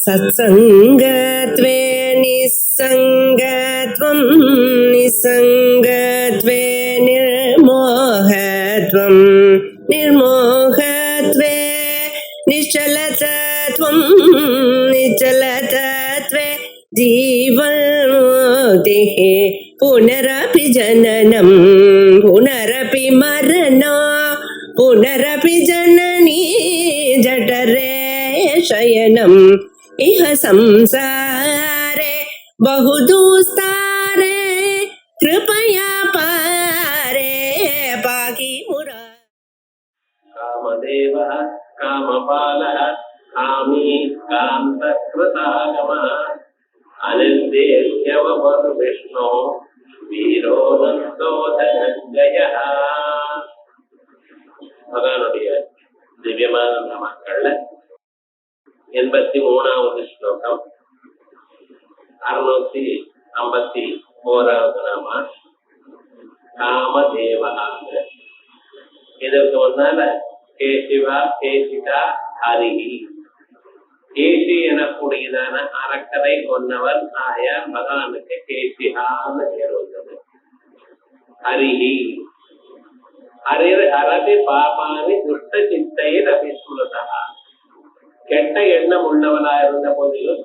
सत्सङ्गत्वे निस्सङ्गत्वं निस्सङ्गत्वे निर्मोहत्वं निर्मोहत्वे निश्चलतत्वं निश्चलतत्वे जीवन्मुक्तिः पुनरपि जननं पुनरपि मरणं पुनरपि जननी जठरे शयनम् इह संसारे बहुदुस्तारे कृपया पारे पाहि मुरा। कामदेवः कामपालः कामी कान्तकृतागमः अनिर्देश्यवपुर्विष्णो वीरो नन्दो धनञ्जयः. பகவானுடைய திவ்யமான நாமங்கள்ல 83வது ஸ்லோகம், 651வது நாம காமதேவஹாங்க. இதற்கு முன்னால கேசிவா கேசிகா ஹரிஹி, கேசி எனக்கூடியதான அரக்கரை கொன்னவர் ஆயார் பகவானுக்கு கேசிகான்னு பேர் வந்தது. ஹரிஹி அரபி பாபானி துஷ்ட சித்தை ரபிஸ்மிருதா, கெட்ட எண்ணம் உள்ளவனா இருந்த போதிலும்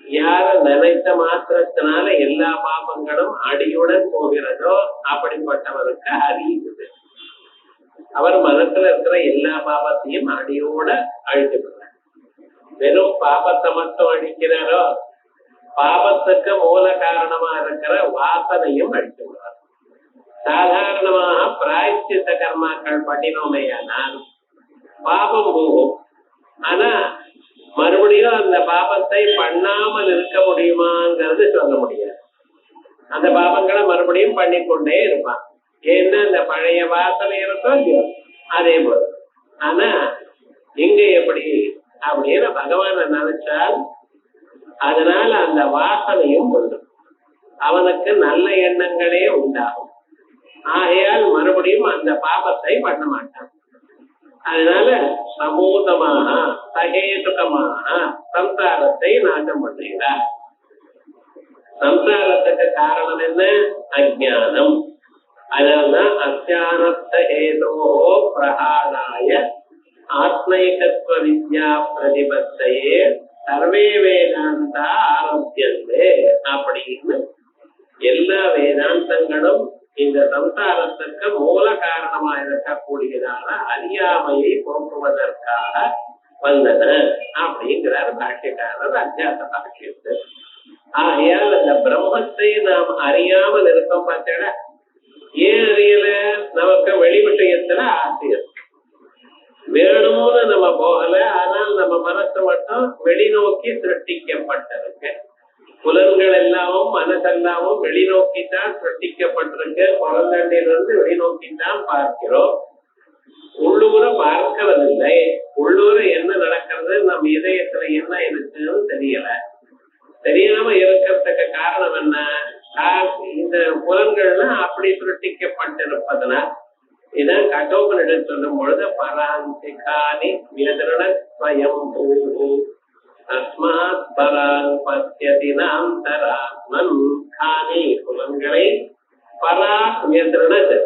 யார நினைத்த மாத்திரத்தினால எல்லா பாபங்களும் அடியுடன் போகிறதோ அப்படிப்பட்டவருக்கு அறியுது. அவர் மனசுல இருக்கிற எல்லா பாபத்தையும் அடியோட அழித்து விடுறார். வெறும் பாபத்தை மட்டும் அழிக்கிறாரோ, பாபத்துக்கு மூல காரணமா இருக்கிற வாசனையும் அழித்து விடுறார். சாதாரணமாக பிராயச்சித்த கர்மாக்கள் பண்ணினோமையானால் பாபம் போகும். ஆனா மறுபடியும் அந்த பாபத்தை பண்ணாமல் இருக்க முடியுமாங்கிறது சொல்ல முடியாது. அந்த பாபங்களை மறுபடியும் பண்ணிக்கொண்டே இருப்பான். ஏன்னா அந்த பழைய வாசனை இருக்கோ இல்லையோ அதே போல. ஆனா இங்க எப்படி அப்படின்னு பகவான் நினைச்சால் அதனால அந்த வாசனையும் ஒன்று, அவனுக்கு நல்ல எண்ணங்களே உண்டாகும். ஆகையால் மறுபடியும் அந்த பாபத்தை பண்ண மாட்டான். அதனால சமூகமாக சகேதுகமாக சம்சாரத்தை நாசம் பண்ணுகிறார். சம்சாரத்துக்கு காரணம் என்ன? அஜ்ஞானம். அதனால்தான் அஜ்ஞானத்தேதோ பிரகாராய ஆத்மைகத்வ வித்யா பிரதிபத்தையே சர்வே வேதாந்தா ஆரம்பியது அப்படின்னு எல்லா வேதாந்தங்களும் இந்த சம்சாரத்துக்கு மூல காரணமா இருக்கக்கூடியதான அறியாமையை போக்குவதற்காக வந்தன அப்படிங்கிறார் பாஷ்யக்காரர் அத்தியாச பாஷ்யத்து. ஆகையால் அந்த பிரம்மத்தை நாம் அறியாமல் இருக்கோம். பார்த்தா ஏன் அறியல? நமக்கு வெளி விஷயத்துல ஆசை இருக்கு, வேணும்னு நம்ம போகல. ஆனால் நம்ம மனசு மட்டும் வெளிநோக்கி சிருஷ்டிக்கப்பட்டிருக்கு. புலன்கள் எல்லாமும் மனசெல்லாமும் வெளிநோக்கித்தான் சிருஷ்டிக்கப்பட்டிருக்கு. புறந்தண்டிலிருந்து வெளிநோக்கித்தான் பார்க்கிறோம், உள்ளூர பார்க்கிறதில்லை. உள்ளூர என்ன நடக்கிறது, நம் இதயத்துல என்ன இருக்குன்னு தெரியல. தெரியாம இருக்கிறதுக்கு காரணம் என்ன? இந்த புலன்கள்லாம் அப்படி சிருஷ்டிக்கப்பட்டிருப்பதனால். இதான் கட்டோபனிடம் சொல்லும் பொழுது பராந்திகானி வியதிரணஸ்வயம் தஸ்மாத் பராங் பத்யதி நாந்தராத்மன். காணி புலன்களை பராக் வியதிரணத்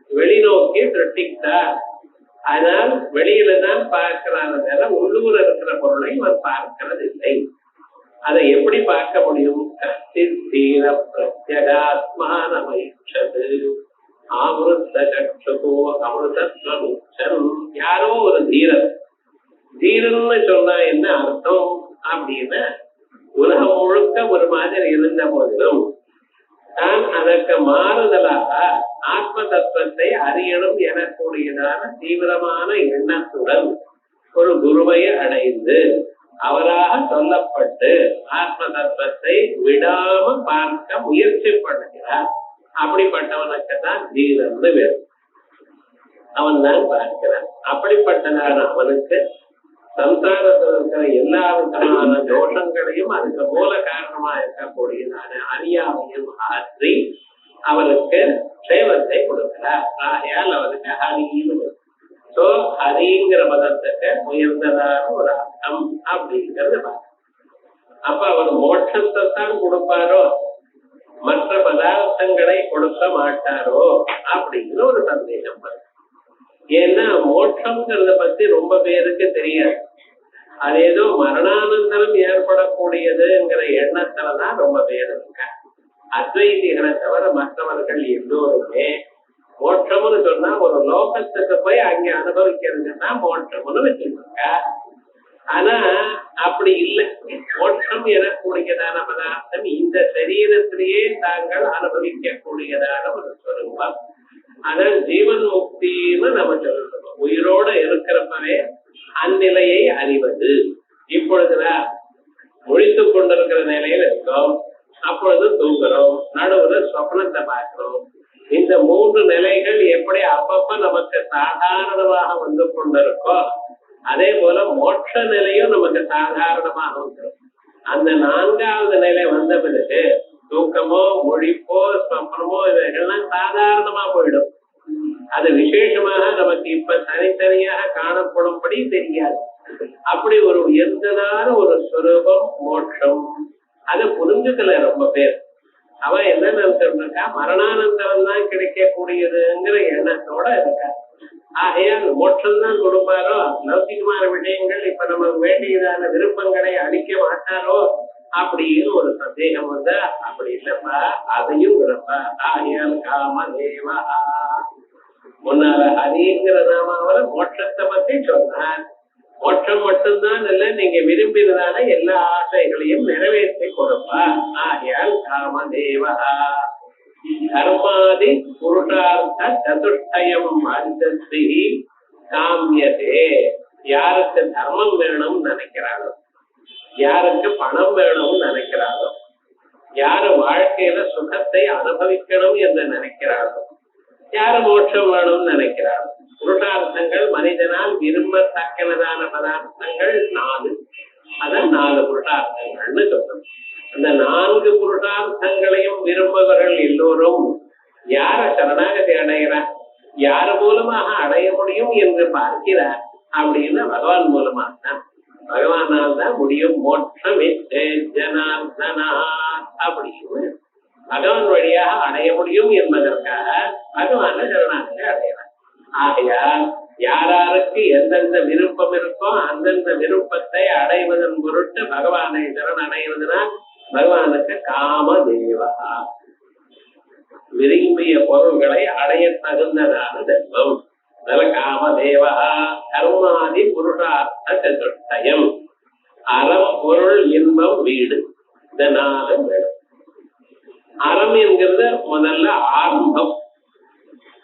வெளிநோக்கி சிருஷ்டித்தார். ஆனால் வெளியில தான் பார்க்கிறார், உள்ளூர இருக்கிற பொருளை அவர் பார்க்கிறது இல்லை. அதை எப்படி பார்க்க முடியும்? கத்தித்தீர பிரத்யகாத்மானமைச்சது ஆமிருத்த சக்ஷுகோ அமிர்தத்வமுச்சம். யாரோ ஒரு தீரன். தீரன்னு சொன்னா என்ன அர்த்தம் அப்படின்னா, உலகம் முழுக்க ஒரு மாதிரி இருந்த போதிலும் தான் அதற்கு மாறுதலாக ஆத்ம தத்துவத்தை அறியணும் எனக்கூடியதான தீவிரமான எண்ணத்துடன் ஒரு குருவை அடைந்து அவராக சொல்லப்பட்டு ஆத்ம தத்துவத்தை விடாம பார்க்க முயற்சி பண்ணுகிறார். அப்படிப்பட்டவனுக்கு தான் தீரன்னு வேறு. அவன் தான் பார்க்கிறான். அப்படிப்பட்டதான அவனுக்கு சம்சாரத்தில் இருக்கிற எல்லா விதமான தோஷங்களையும் அதுக்கு மூல காரணமா இருக்கக்கூடியதான அறியாமையும் ஆற்றி அவனுக்கு சேவத்தை கொடுக்கிறார். ஆகையால் அவனுக்கு ஹரின்னு சோ ஹரிங்கிற பதத்துக்கு உயர்ந்ததான ஒரு அர்த்தம் அப்படிங்கிறது அப்ப அவர் மோட்சத்தை தான் கொடுப்பாரோ மற்ற பதார்த்தங்களை கொடுக்க மாட்டாரோ அப்படிங்கிற ஒரு சந்தேகம் வருது. ஏன்னா மோட்சம்ங்கிறத பத்தி ரொம்ப பேருக்கு தெரியாது. அது ஏதோ மரணானந்தரம் ஏற்படக்கூடியதுங்கிற எண்ணத்துலதான் ரொம்ப பேர் இருக்காங்க. அத்வைதிகளை தவிர மற்றவர்கள் எல்லோருமே மோட்சம்னு சொன்னா ஒரு லோகத்துக்கு போய் அங்க அனுபவிக்கிறதுன்னா மோட்சம்னு வச்சிருக்காங்க. ஆனா அப்படி இல்லை. மோட்சம் எனக்கூடியதான பதார்த்தம் இந்த சரீரத்திலேயே தாங்கள் அனுபவிக்கக்கூடியதான ஒரு ஸ்வரூபம். அதான் ஜீவன் முக்தின்னு நம்ம சொல்றோம். உயிரோட இருக்கிறப்பவே அந்நிலையை அறிவது. இப்பொழுதுதான் முழித்துக் கொண்டிருக்கிற நிலையில இருக்கோம், அப்பொழுது தூங்குறோம், நடுவுல சொப்னத்தை பார்க்கிறோம். இந்த மூன்று நிலைகள் எப்படி அப்பப்ப நமக்கு சாதாரணமாக வந்து கொண்டிருக்கோ அதே போல மோட்ச நிலையும் நமக்கு சாதாரணமாக வந்துடும். அந்த நான்காவது நிலை வந்த பிறகு தூக்கமோ மொழிப்போ சொப்பனமோ இவைகள்லாம் சாதாரணமா போயிடும். அது விசேஷமாக நமக்கு இப்ப தனித்தனியாக காணப்படும்படி தெரியாது. அப்படி ஒரு உயர்ந்ததான ஒரு ஸ்வரூபம் மோட்சம். அதை புரிஞ்சுக்கல ரொம்ப பேர். அவன் என்ன நினைச்சிருக்கா, மரணானந்தரம் தான் கிடைக்கக்கூடியதுங்கிற எண்ணத்தோட இருக்கா. ஆகையால் மோட்சம் தான் கொடுப்பாரோ, லௌகிகமான விஷயங்கள் இப்ப நமக்கு வேண்டியதான விருப்பங்களை அளிக்க மாட்டாரோ அப்படின்னு ஒரு சந்தேகம் வந்தா, அப்படி இல்லப்பா அதையும் விடப்பா. ஆகையால் காம தேவா முன்னால ஹரிங்கிற நாமாவில மோட்சத்தை பத்தி சொன்னார். மோட்சம் மட்டும்தான் இல்ல, நீங்க விரும்பினதான எல்லா ஆசைகளையும் நிறைவேற்றி கொடுப்பா. ஆகையால் காமதேவா கர்மாதி புருஷார்த்த சதுஷ்டயம் அந்தஸ்தி காமியதே. யாருக்கு தர்மம் வேணும்னு நினைக்கிறாரோ, யாருக்கு பணம் வேணும்னு நினைக்கிறாரோ, யாரு வாழ்க்கையில சுகத்தை அனுபவிக்கணும் என்று நினைக்கிறாரோ, யாரு மோட்சம் வேணும்னு நினைக்கிறாரோ, புருஷார்த்தங்கள் மனிதனால் விரும்பத்தக்கனதான பதார்த்தங்கள் 4. அதான் 4 புருஷார்த்தங்கள்னு சொல்றோம். அந்த 4 புருஷார்த்தங்களையும் விரும்பவர்கள் எல்லோரும் யார சரணாகதி அடைகிறார், யார் மூலமாக அடைய முடியும் என்று பார்க்கிறார் அப்படின்னு பகவான் மூலமாக தான், பகவானால் தான் முடியும். மோட்சம் ஜனார்தனா அப்படின்னு பகவான் வழியாக அடைய முடியும் என்பதற்காக பகவான சரணாகதி அடைகிறார். ஆகையால் யாராருக்கு எந்தெந்த விருப்பம் இருக்கோ அந்தந்த விருப்பத்தை அடைவதன் பொருட்டு பகவானை சரணடைவதனால் பகவானுக்கு காமதேவா, விரும்பிய பொருள்களை அடைய தகுந்ததான தெய்வம். காமதேவா கர்மாதி புருஷார்த்த சதுஷ்டயம். அறம் பொருள் இன்பம் வீடு, இந்த 4 வேணும். அறம் என்கிறது முதல்ல ஆரம்பம்.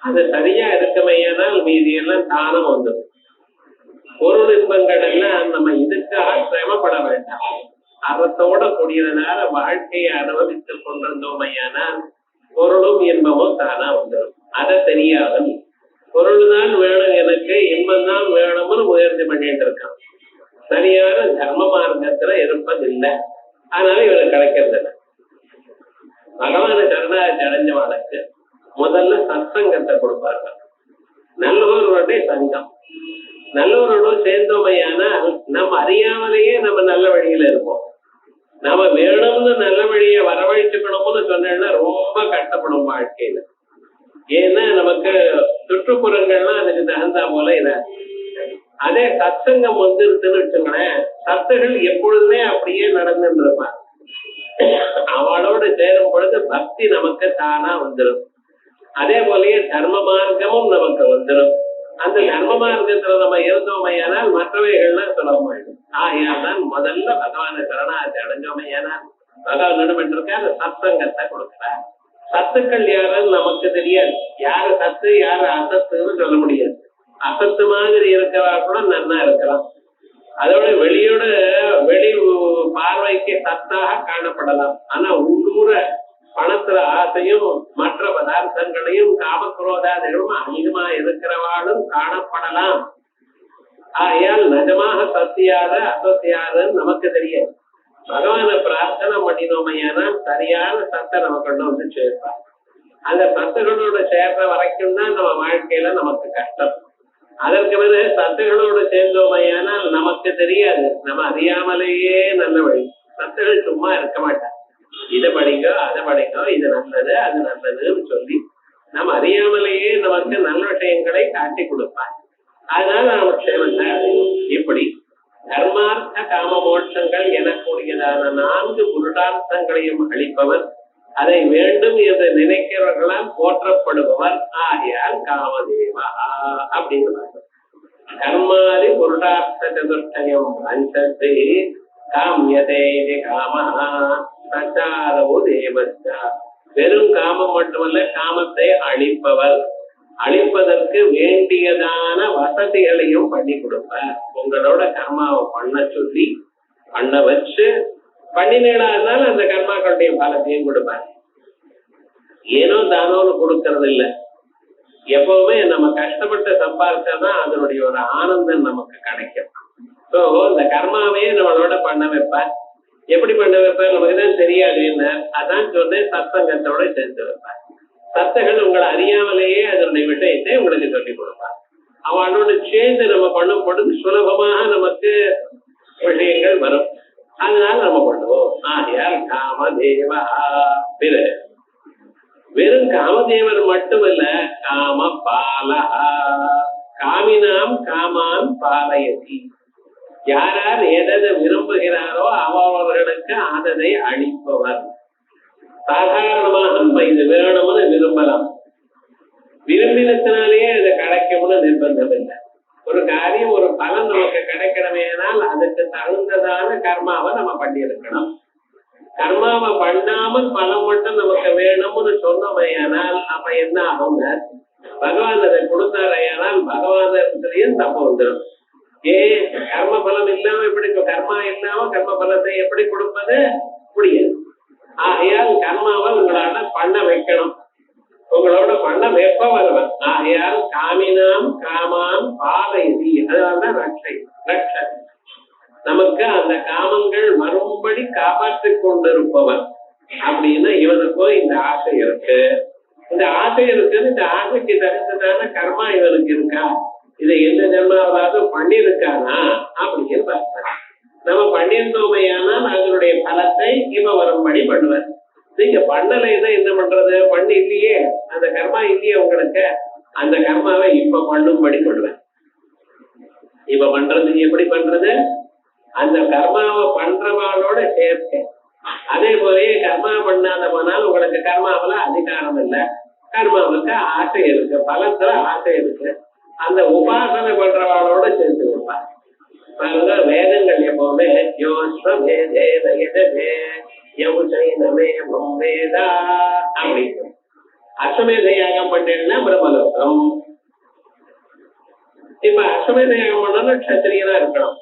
அது சரியா இருக்குமையானால் மீதி எல்லாம் தானம் வந்துடும். பொருள் இன்பங்கள் எல்லாம் நம்ம இதுக்காக சிரமப்பட வேண்டாம். அறத்தோட கூடியதுனால வாழ்க்கையை அனுபவித்துக் கொண்டிருந்தோமையானால் பொருளும் இன்பமும் தானா வந்துடும். அதை தெரியாத பொருள் தான் வேணும், எனக்கு இன்பம் தான் வேணும்னு முயற்சி பண்ணிட்டு இருக்கான். சரியான தர்ம மார்க்கத்துல இருப்பதில்லை, அதனால இவருக்கு கிடைக்கிறது இல்லை. பகவான சரணாகதி அடைஞ்சவனுக்கு முதல்ல சத்சங்கத்தை கொடுப்பார்கள். நல்லவர்களுடைய சங்கம், நல்லவரோட சேர்ந்தோமையானால் நம்ம அறியாமலேயே நம்ம நல்ல வழியில இருப்போம். நாம வேணும்னு நல்ல வழியை வரவழைச்சுக்கணும்னு சொன்னா ரொம்ப கஷ்டப்படும் வாழ்க்கையில. ஏன்னா நமக்கு சுற்றுப்புறங்கள்லாம் அதுக்கு தகுந்தா போல இத. அதே சத்சங்கம் வந்துருச்சுன்னு வச்சுங்களேன், சத்துகள் எப்பொழுதுமே அப்படியே நடந்துட்டு இருப்பான். அவளோட சேரும் பொழுது பக்தி நமக்கு தானா வந்துடும். அதே போலயே தர்ம மார்க்கமும் நமக்கு வந்துடும். அந்த தர்ம மார்க்கத்துல நம்ம இருந்தோமையானால் மற்றவைகள்லாம் சுலபமாயிடும். ஆகையால் தான் முதல்ல பகவான சரணாகதி அடைஞ்சோமையானால் பகவான் என்ன பண்ணிருக்கா, அந்த சத்சங்கத்தை கொடுக்கிறார். சத்துக்கள் யாருன்னு நமக்கு தெரியாது. யாரு சத்து யாரு அசத்துன்னு சொல்ல முடியாது. அசத்து மாதிரி இருக்கிறவா கூட நன்னா இருக்கலாம். அதோட வெளியோட வெளி பார்வைக்கு சத்தாக காணப்படலாம். ஆனா உள்ளூர பணத்துல ஆசையும் மற்ற பதார்த்தங்களையும் காமக்ரோதாதிகளும் அதிகமா இருக்கிறவாளும் காணப்படலாம். ஆகையால் நிஜமாக சத்தியாத அசத்தியாதுன்னு நமக்கு தெரியாது. பகவான பிரார்த்தனை பண்ணினோமையானா சரியான சத்தை நம்ம கொண்டு வந்து சேர்ப்பார். அந்த சத்துகளோட சேர்ற வரைக்கும் தான் நம்ம வாழ்க்கையில நமக்கு கஷ்டம். அதற்கு பிறகு சத்துகளோடு சேர்ந்தோமையானால் நமக்கு தெரியாது, நம்ம அறியாமலேயே நல்ல வழி. சத்துகள் சும்மா இருக்க மாட்டாங்க. இதை படிக்கோ அதை படிக்கோ, இது நல்லது அது நல்லதுன்னு சொல்லி நம்ம அறியாமலேயே நமக்கு நல்ல விஷயங்களை காட்டி கொடுப்பாங்க. அதனால நம்ம க்ஷேமத்தை அடையும். இப்படி தர்மார்த்த காம மோட்சங்கள் எனக்கூடியதான 4 புருஷார்த்தங்களையும் அளிப்பவர், அதை வேண்டும் என்று நினைக்கிறவர்களால் போற்றப்படுபவர் ஆகியால் காமதேவா அப்படின்னு கர்மாதி புருஷார்த்த சதுர்த்தயம் பஞ்சத்தை காமியதே காமஹா சச்சாரோ தேவஸ்தா. வெறும் காமம் மட்டுமல்ல, காமத்தை அழிப்பவர், அழிப்பதற்கு வேண்டியதான வசதிகளையும் பண்ணி கொடுப்பார். உங்களோட கர்மாவை பண்ண சொல்லி பண்ண வச்சு பண்ணினீங்களானால் அந்த கர்மாக்களுடைய பலத்தையும் கொடுப்பார். ஏனோ தானோன்னு கொடுக்கறது இல்லை. எப்பவுமே நம்ம கஷ்டப்பட்டு சம்பாதிச்சாதான் அதனுடைய ஒரு ஆனந்தம் நமக்கு கிடைக்கும். சோ இந்த கர்மாவே நம்மளோட பண்ண வைப்பார். எப்படி பண்ண வைப்பார் நமக்கு தான் தெரியாது. என்ன அதான் சொன்னேன், சத்சங்கத்தோட சேர்த்து வைப்பார். சத்துகள் உங்களை அறியாமலேயே அதனுடைய விஷயத்தை உங்களுக்கு சொல்லிக் கொடுப்பார். அவனோட சேர்ந்து நம்ம பண்ணும் பொழுது சுலபமாக நமக்கு விஷயங்கள் வரும். அதனால நம்ம பண்ணுவோம். ஆகையால் காமதேவா. பிறகு வெறும் காமதேவர் மட்டுமல்ல, காம பாலா. காமினாம் காமான் பாலயதி. யார் யார் எதை விரும்புகிறாரோ அவர்களுக்கு அதனை அளிப்பவர். சாதாரணமாக நம்ம இது வேணும்னு விரும்பலாம், விரும்பினத்தினாலேயே இது கிடைக்கும்னு நிர்பந்தம் இல்லை. ஒரு காரியம் ஒரு பலன் நமக்கு கிடைக்கணுமேனால் அதுக்கு தகுந்ததான கர்மாவை நம்ம பண்ணியிருக்கணும். கர்மாவை பண்ணாமல் பலம் மட்டும் நமக்கு வேணும்னு சொன்னோமையானால் அப்ப என்ன ஆகுங்க, பகவான் அதை கொடுத்தாரையானால் பகவான் தப்பு வந்துடும். ஏன் கர்ம பலம் இல்லாம எப்படி, கர்மா இல்லாம கர்ம பலத்தை எப்படி கொடுப்பது முடியாது. ஆகையால் கர்மாவை உங்களால பண்ண வைக்கணும், உங்களோட பண்ண வெப்ப வருவன். ஆகையால் காமினாம் காமான் பாலயதி. அதனால்தான் ரட்சை ரட்ச நமக்கு அந்த காமங்கள் வரும்படி காப்பாற்றிக் கொண்டிருப்பவன். அப்படின்னா இவனுக்கோ இந்த ஆசை இருக்கு, இந்த ஆசை இருக்குன்னு இந்த ஆசைக்கு தகுந்ததான கர்மா இவனுக்கு இருக்கா, இதை எந்த ஜென்மாவது பண்ணியிருக்கானா அப்படின்னு பார்த்தார். நம்ம பண்ணியிருந்தோமையானால் அதனுடைய பலத்தை இவ வரும்படி பண்ணுவார். நீங்க பண்ணலைன்னா என்ன பண்றது, பண்ணி இல்லையே, அந்த கர்மா இல்லையே உங்களுக்கு, அந்த கர்மாவை இப்ப பண்ணும்படி பண்ணுவேன். இப்ப பண்றது எப்படி பண்றது, அந்த கர்மாவை பண்றவாளோட சேர்க்க. அதே போலயே கர்மா பண்ணாதவனால் உங்களுக்கு கர்மாவில அதிகாரம் இல்லை, கர்மாவுக்கு ஆசை இருக்கு, பலத்துல ஆசை இருக்கு. அந்த உபாசனை பண்றவாளோட சேர்த்து வைப்பார். பாருங்க, வேதங்கள் எப்பவுமே அப்படின்னு அஸ்வமேத யாகம் பண்ணேன்னா பிரம்மலோகம். இப்ப அஸ்வமேத யாகம் பண்ணா க்ஷத்திரியனா இருக்கணும்,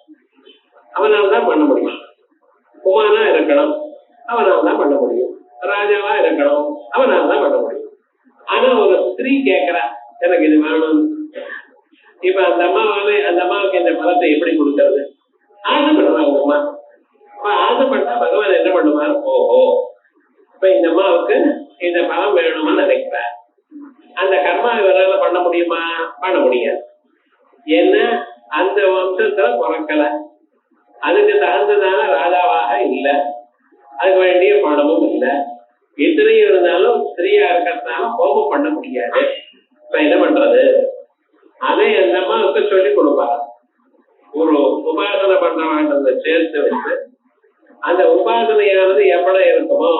அவனால்தான் பண்ண முடியும். குமாரனா இருக்கணும், அவனால் தான் பண்ண முடியும். ராஜாவா இருக்கணும், அவனால் தான் பண்ண முடியும். ஆனா ஒரு ஸ்திரீ கேட்கிறா எனக்கு இது வேணும். இப்ப அந்த அம்மாவுக்கு இந்த பலத்தை எப்படி கொடுக்கறது, ஆசைப்படுவாங்க அம்மா. ஆசைப்பட்டா பகவான் என்ன பண்ணுவார், ஓஹோ இப்ப இந்த அம்மாவுக்கு இந்த பலம் வேணும்னு நினைக்கிறார். அந்த கர்மா இவரால பண்ண முடியுமா, பண்ண முடியாது. ஏன்னா அந்த வம்சத்துல பிறக்கல, அதுக்கு தகுந்ததான ராஜாவாக இல்லை, அதுக்கு வேண்டிய பணமும் இல்லை. இத்தனையும் இருந்தாலும் ஸ்திரீயா இருக்கிறதுனால கோபம் பண்ண முடியாது. இப்ப என்ன பண்றது, அதை அந்த அம்மாவுக்கு சொல்லி கொடுப்பார். ஒரு உபாசனை பண்றவங்க சேர்த்து வச்சு அந்த உபாசனையானது எவ்வளவு இருக்குமோ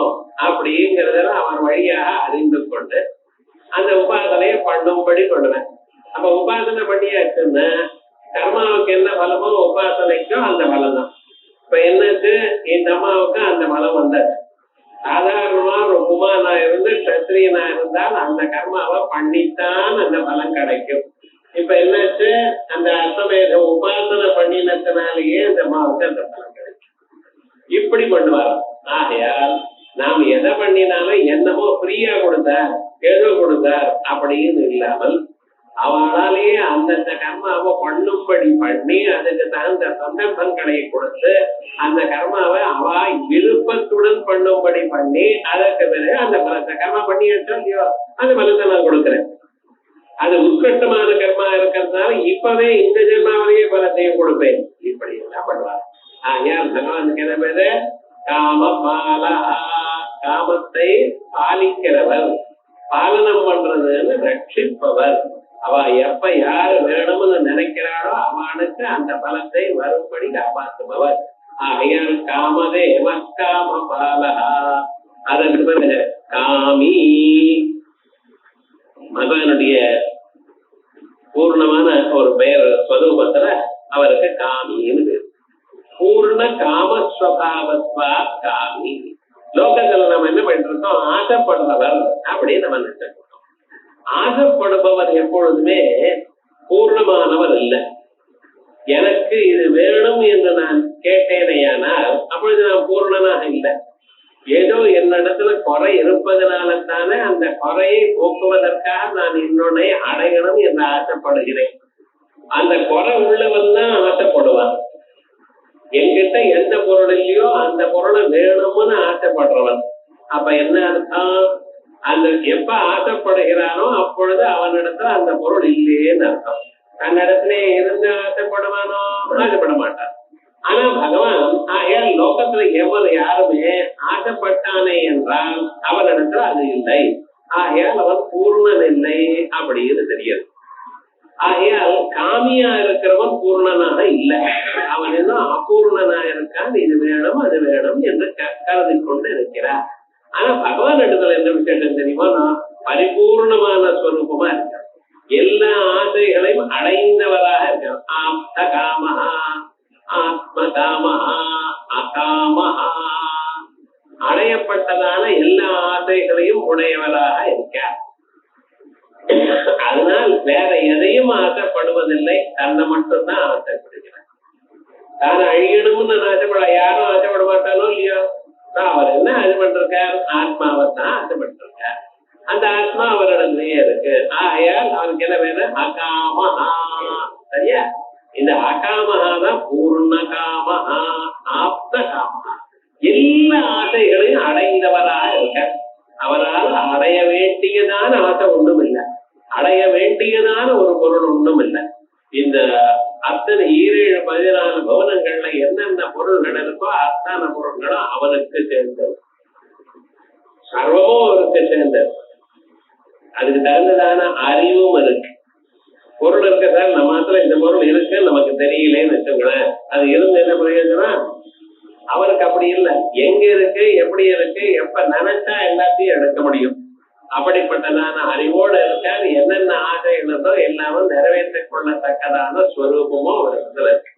அப்படிங்கிறத அவர் வழியாக அறிந்து கொண்டு அந்த உபாசனையை பண்ணும்படி பண்ணுவேன். அப்ப உபாசனை பண்ணியாச்சுன்னா கர்மாவுக்கு என்ன பலமோ உபாசனைக்கும் அந்த பலம் தான். இப்ப என்னது, இந்த அம்மாவுக்கு அந்த பலம் வந்தது. சாதாரணமா ஒரு குமாரனா இருந்து சத்திரியனா இருந்தால் அந்த கர்மாவை பண்ணித்தான் அந்த பலம் கிடைக்கும். இப்ப என்னாச்சு, அந்த அஸ்வமேத உபாசனை பண்ணினத்தினாலேயே அந்த அம்மாவுக்கு அந்த பலம் கிடைக்கும். இப்படி பண்ணுவார். ஆகையால் நாம் எதை பண்ணினாலும் என்னமோ ஃப்ரீயா கொடுத்தார் ஏதோ கொடுத்தார் அப்படின்னு இல்லாமல் அவளாலேயே அந்தந்த கர்மாவை பண்ணும்படி பண்ணி அதுக்கு தகுந்த சந்தர்ப்பங்களை கொடுத்து அந்த கர்மாவை அவ விருப்பத்துடன் பண்ணும்படி பண்ணி அதற்கு பிறகு அந்த பலத்தை கர்மா பண்ணி வச்சோம் இல்லையோ அந்த பலத்தை நான் கொடுக்குறேன். அது உத்கிருஷ்டமான கர்மா இருக்கிறதுனால இப்பவே இந்த ஜென்மாவிலேயே பலத்தையும் கொடுப்பேன், இப்படி எல்லாம் பண்ணுவார். ஏன் பகவானுக்கு என்ன பேரு? காமபாலா, காமத்தை பாலிக்கிறவர், பாலனம் பண்றதுன்னு ரட்சிப்பவர். அவ எப்ப யாரு வேணும்னு நினைக்கிறாளோ அவனுக்கு அந்த பலத்தை வரும்படி காப்பாற்றுபவர். ஆகையால் காமதேவ காமபாலா. அதற்கு பிறகு காமி, பகவானுடைய பூர்ணமான ஒரு பெயர் ஸ்வரூபத்துல அவருக்கு காமின்னு பேர். பூர்ண காமஸ்வபாவத்வா காமி. லோகத்துல நம்ம என்ன பண்ணிட்டு இருக்கோம்? ஆசைப்படுறவர் அப்படின்னு நம்ம நினைச்சிருக்கோம். ஆசைப்படுபவர் எப்பொழுதுமே பூர்ணமானவர் இல்லை. எனக்கு இது வேணும் என்று நான் கேட்டேனையானால் அப்பொழுது நான் பூர்ணனாக இல்லை. ஏதோ என்னிடத்துல குறை இருப்பதனால தானே அந்த குறையை போக்குவதற்காக நான் இன்னொன்னை அடையணும் என்று ஆசைப்படுகிறேன். அந்த குறை உள்ளவன் தான் ஆசைப்படுவான். என்கிட்ட எந்த பொருள் இல்லையோ அந்த பொருளை வேணும்னு ஆசைப்படுறவன். அப்ப என்ன அர்த்தம்? அந்த எப்ப ஆசைப்படுகிறானோ அப்பொழுது அவனிடத்துல அந்த பொருள் இல்லையேன்னு அர்த்தம். தன்னிடத்திலே இருந்து ஆசைப்படுவானோ? ஆசைப்பட மாட்டான். ஆனா பகவான் ஆகையால் லோகத்துல எவ்வளவு யாருமே ஆசைப்பட்டானே என்றால் அவனிடத்துல அது இல்லை. ஆகையால் அவன் பூர்ணன் இல்லை அப்படின்னு தெரியாது. ஆகையால் காமியா இருக்கிறவன் பூர்ணனாக இல்லை. அவன் இன்னும் அபூர்ணனா இருக்கான். இது வேணும் அது வேணும் என்று கருதி கொண்டு இருக்கிறார். ஆனா பகவான் இடத்துல என்ன விசேஷம் தெரியுமா? பரிபூர்ணமான ஸ்வரூபமா இருக்க, எல்லா ஆசைகளையும் அடைந்தவராக இருக்க. ஆப்த காமஹா, ஆத்ம காமஹா, அகாமஹா, அடையப்பட்டதான எல்லா ஆசைகளையும் உடையவராக இருக்கார். அதனால் வேற எதையும் ஆசைப்படுவதில்லை, தன்னை மட்டும்தான் ஆசைப்படுகிறார். தான் அழியணும்னு ஆசைப்பட யாரும் ஆசைப்பட மாட்டானோ இல்லையோ? அவர் என்ன ஆசைப்பட்டிருக்கார்? ஆத்மாவை தான் ஆசைப்பட்டிருக்கார். அந்த ஆத்மா அவரிடத்திலேயே இருக்கு. ஆகையால் அவருக்கு என்ன வேணும்? அகாமஹா. சரியா? இந்த அகாமஹா தான் பூர்ண காமஹா, ஆப்த காமஹா. எல்லா ஆசைகளையும் அடைந்தவராக இருக்க. அவரால் அடைய வேண்டியதான ஆசை ஒன்றும் இல்லை, அடைய வேண்டியதான ஒரு பொருள் ஒன்றும் இல்லை. இந்த அத்தனை 17 பவனங்கள்ல என்னென்ன பொருள்கள் இருக்கோ அத்தனை பொருள்களும் அவனுக்கு சேர்ந்தது, சர்வமும் அவருக்கு சேர்ந்தது. அதுக்கு தகுந்ததான அறிவும் இருக்கு. பொருள் இருக்க சார் நம்ம மாத்திரம் இந்த பொருள் இருக்கு நமக்கு தெரியலேன்னு வச்சுங்களேன், அது இருந்து என்ன பிரயோஜனம்? அவருக்கு அப்படி இல்லை. எங்க இருக்கு, எப்படி இருக்கு, எப்ப நினைச்சா எல்லாத்தையும் எடுக்க முடியும். அப்படிப்பட்டதான அறிவோடு இருக்காது. என்னென்ன ஆசைகள் இருந்தோ எல்லாமும் நிறைவேற்றிக் கொள்ளத்தக்கதான ஸ்வரூபமும் அவர் இடத்துல இருக்கு.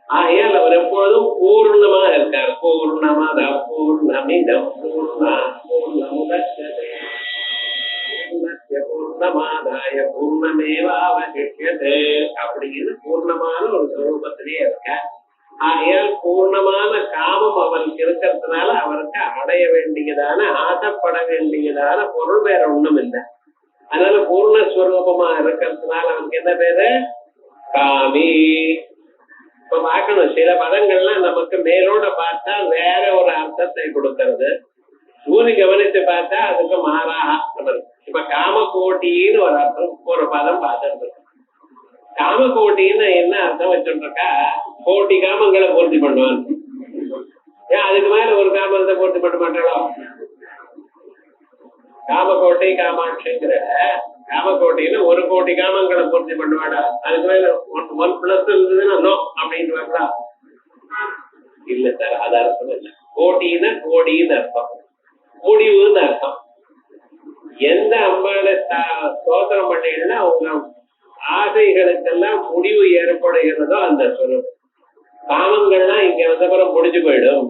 ஆகையால் அவர் எப்பொழுதும் பூர்ணமா இருக்கார். பூர்ணமத பூர்ணமிதம் பூர்ணா பூர்ணமுதச்யதே பூர்ணமாதாய பூர்ணமேவாவசிஷ்யதே அப்படின்னு பூர்ணமான ஒரு ஸ்வரூபத்திலேயே இருக்கார். ஆகையால் பூர்ணமான காமம் அவருக்கு இருக்கிறதுனால அவருக்கு அடைய வேண்டியதான ஆசைப்பட வேண்டியதான பொருள் வேற ஒண்ணும் இல்லை. அதனால பூர்ணஸ்வரூபமா இருக்கிறதுனால அவருக்கு என்ன பேரு? காமி. இப்ப பார்க்கணும், சில பதங்கள்லாம் நமக்கு மேலோட பார்த்தா வேற ஒரு அர்த்தத்தை கொடுக்கறது, ஊனி கவனித்து பார்த்தா அதுக்கு மாறாக. இப்ப காமகோட்டின்னு ஒரு அர்த்தம், ஒரு பதம் பார்த்துருக்கு. காமகோட்டின்னு என்ன அர்த்தம் வச்சுட்டு இருக்கா? கோட்டி காமங்களை பூர்த்தி பண்ணுவான். ஏன் அதுக்கு மேல ஒரு காமத்தை பூர்த்தி பண்ண மாட்டாளோ? காமகோட்டை காமாட்சிங்கிற காமகோட்டின்னு 1 கோடி காமங்களை பூர்த்தி பண்ணுவாடா? அதுக்கு மேல 1+ இருந்ததுன்னா நோ அப்படின்னு வரலாம். இல்ல சார், அது அர்த்தம் இல்லை. கோட்டின்னா கோடின்னு அர்த்தம், முடிவுன்னு அர்த்தம். எந்த அம்பாளை ஸ்தோத்திரம் பண்ணீங்கன்னா அவங்க ஆசைகளுக்கெல்லாம் முடிவு ஏற்படுகிறதோ அந்த சொல்லும். காமங்கள்லாம் இங்க வந்தப்புறம் முடிஞ்சு போயிடும்.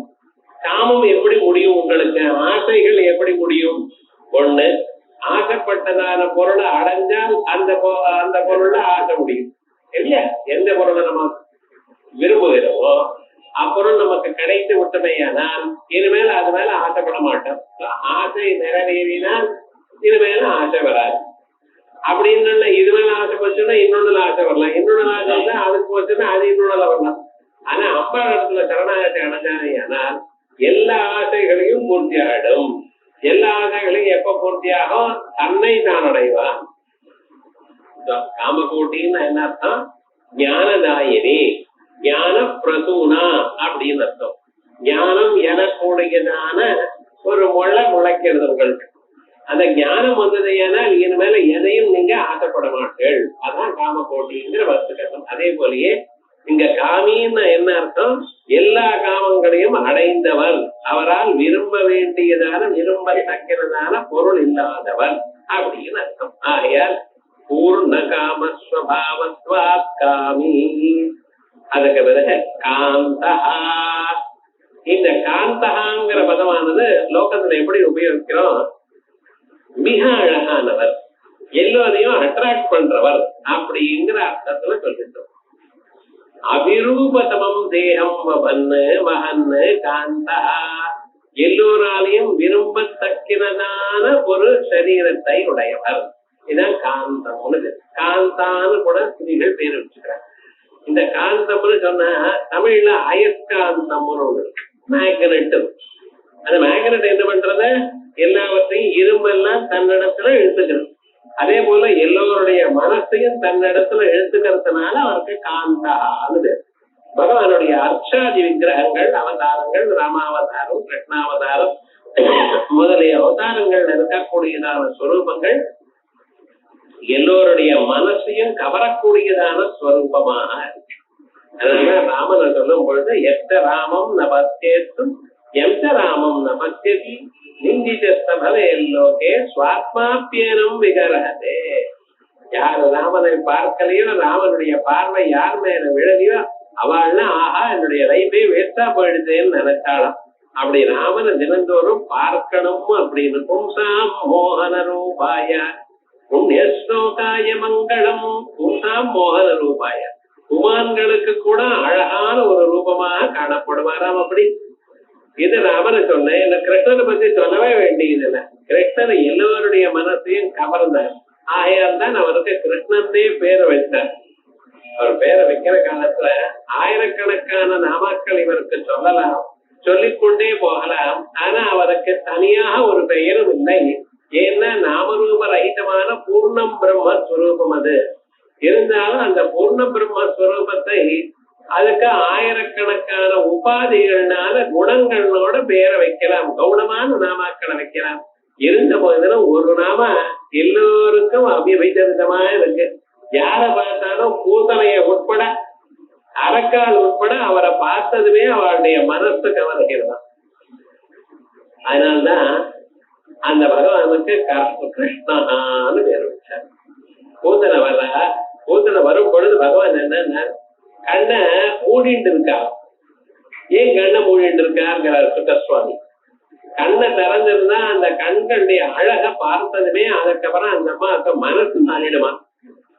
காமம் எப்படி முடியும்? உங்களுக்கு ஆசைகள் எப்படி முடியும்? ஒண்ணு, ஆசைப்பட்டதான பொருளை அடைஞ்சால் அந்த பொருள்ல ஆசை முடியும் இல்லையா? எந்த பொருளை நம்ம விரும்புகிறோமோ அப்பொருள் நமக்கு கிடைத்து விட்டமையானால் இனிமேல் அது மேல ஆசைப்பட மாட்டோம். ஆசை நிறைவேறினால் இனிமேல ஆசை வராது. அப்படின்னு இது மேல ஆசை போச்சுன்னா இன்னொன்னு ஆசை வரலாம், இன்னொன்னு ஆசை வந்து அதுக்கு போச்சுன்னா அது இன்னொன்னு வரலாம். ஆனா அம்பாள் இடத்துல சரணாகத்தை அடைஞ்சானே ஆனால் எல்லா ஆசைகளையும் பூர்த்தி ஆயிடும். எல்லா ஆசைகளையும் எப்ப பூர்த்தியாகும்? தன்னை தான் அடைவான். காமகோட்டின்னு என்ன அர்த்தம்? ஞானதாயினி, ஞான பிரசூனா அப்படின்னு அர்த்தம். ஞானம் எனக்கூடியதான ஒரு முளைக்கிறது உங்களுக்கு. அந்த ஞானம் வந்தது ஏனால் இனிமேல எதையும் நீங்க ஆசைப்பட மாட்டீர்கள். அதான் காமகோட்டிங்கிற வஸ்துக்கர்த்தம். அதே போலயே இங்க காமின்னு என்ன அர்த்தம்? எல்லா காமங்களையும் அடைந்தவர், அவரால் விரும்ப வேண்டியதான விரும்பத்தக்கிறதான பொருள் இல்லாதவர் அப்படின்னு அர்த்தம். ஆகையால் பூர்ண காமஸ்வபாவத்வாத் காமி. அதுக்கு பிறகு காந்தஹா. இந்த காந்தஹாங்கிற பதமானது லோகத்துல எப்படி உபயோகிக்கிறோம்? மிக அழகானவர், எல்லோரையும் அட்ராக்ட் பண்றவர் அப்படிங்கிற அர்த்தத்துல சொல்லிட்டோம். அபிரூபதமம் தேகம் வன்னு மகன்னு காந்தா, எல்லோராலையும் விரும்பத்தக்கிறதான ஒரு சரீரத்தை உடையவர். இதான் காந்தம்னு. காந்தான்னு கூட ஸ்திரீகள் பேர் வச்சுக்கிறாங்க. இந்த காந்தம்னு சொன்னா தமிழ்ல அயற்காந்தம்னு ஒண்ணு, மேக்னெட். அந்த மேக்னெட் என்ன பண்றது? எல்லாவற்றையும் இரும்பெல்லாம் தன்னிடத்துல இழுத்துக்கிறது. அதே போல எல்லோருடைய மனசையும் தன்னிடத்துல இழுத்துக்கிறதுனால அவருக்கு காந்தான்னு. பகவானுடைய அர்ச்சாதி விக்கிரகங்கள், அவதாரங்கள், ராமாவதாரம், கிருஷ்ணாவதாரம் முதலிய அவதாரங்கள் இருக்கக்கூடியதான ஸ்வரூபங்கள் எல்லோருடைய மனசையும் கவரக்கூடியதான ஸ்வரூபமாக இருக்கு. அதனால ராமனை சொல்லும் பொழுது எத்த ராமம் நபத்தேத்தும் எந்த ராமம் நபத்தியதி நிந்திச்சே சுவாத்மாப்பியனம் விகரதே. யார் ராமனை பார்க்கலையோ, ராமனுடைய பார்வை யார் மேல விழலையோ அவள்னா ஆஹா என்னுடைய லைஃபே வேஸ்டா போயிடுதேன்னு நினைச்சாலாம். அப்படி ராமனை தினந்தோறும் பார்க்கணும் அப்படின்னு. பும்சாம் மோகன ரூபாய புண்ணியஸ்லோகாய மங்களம். பும்சாம் மோகன ரூபாய, குமான்களுக்கு கூட அழகான ஒரு ரூபமாக காணப்படுவாராம். அப்படி இது ராமனை சொன்னேன். இந்த கிருஷ்ணனை பத்தி சொல்லவே வேண்டியது இல்லை. கிருஷ்ணன் எல்லோருடைய மனசையும் கவர்ந்தார். ஆகையால் தான் அவருக்கு கிருஷ்ணனே பேரை வைத்தார். அவர் பேரை வைக்கிற காலத்துல ஆயிரக்கணக்கான நாமாக்கள் இவருக்கு சொல்லலாம், சொல்லிக்கொண்டே போகலாம். ஆனா அவருக்கு தனியாக ஒரு பெயரும் இல்லை. ஏன்னா நாமரூப ரஹிதமான பூர்ணம் பிரம்மஸ்வரூபம் அது. இருந்தாலும் அந்த பூர்ண பிரம்மஸ்வரூபத்தை அதுக்கு ஆயிரக்கணக்கான உபாதிகள்னால குணங்களோட பேரை வைக்கலாம், கௌனமான நாமாக்களை வைக்கலாம். இருந்த போதிலும் ஒரு நாம எல்லோருக்கும் அபிவைதமா இருக்கு. யார பார்த்தாலும் பூசணைய உட்பட அரக்கால் உட்பட அவரை பார்த்ததுமே அவருடைய மனசு கவர்கிறதா. அதனால்தான் அந்த பகவானுக்கு கிருஷ்ணான்னு பேர் வச்சார். பூசனை பூசனை வரும் பொழுது பகவான் என்னன்னா கண்ணை மூடிட்டு இருக்கா. ஏன் கண்ணை மூடிட்டு இருக்காருங்கிறார் சுக்கசுவாமி. கண்ணை திறந்திருந்தா அந்த கண்களுடைய அழக பார்த்ததுமே அதுக்கப்புறம் அந்த அம்மாவுக்கு மனசு மாறிடுமா.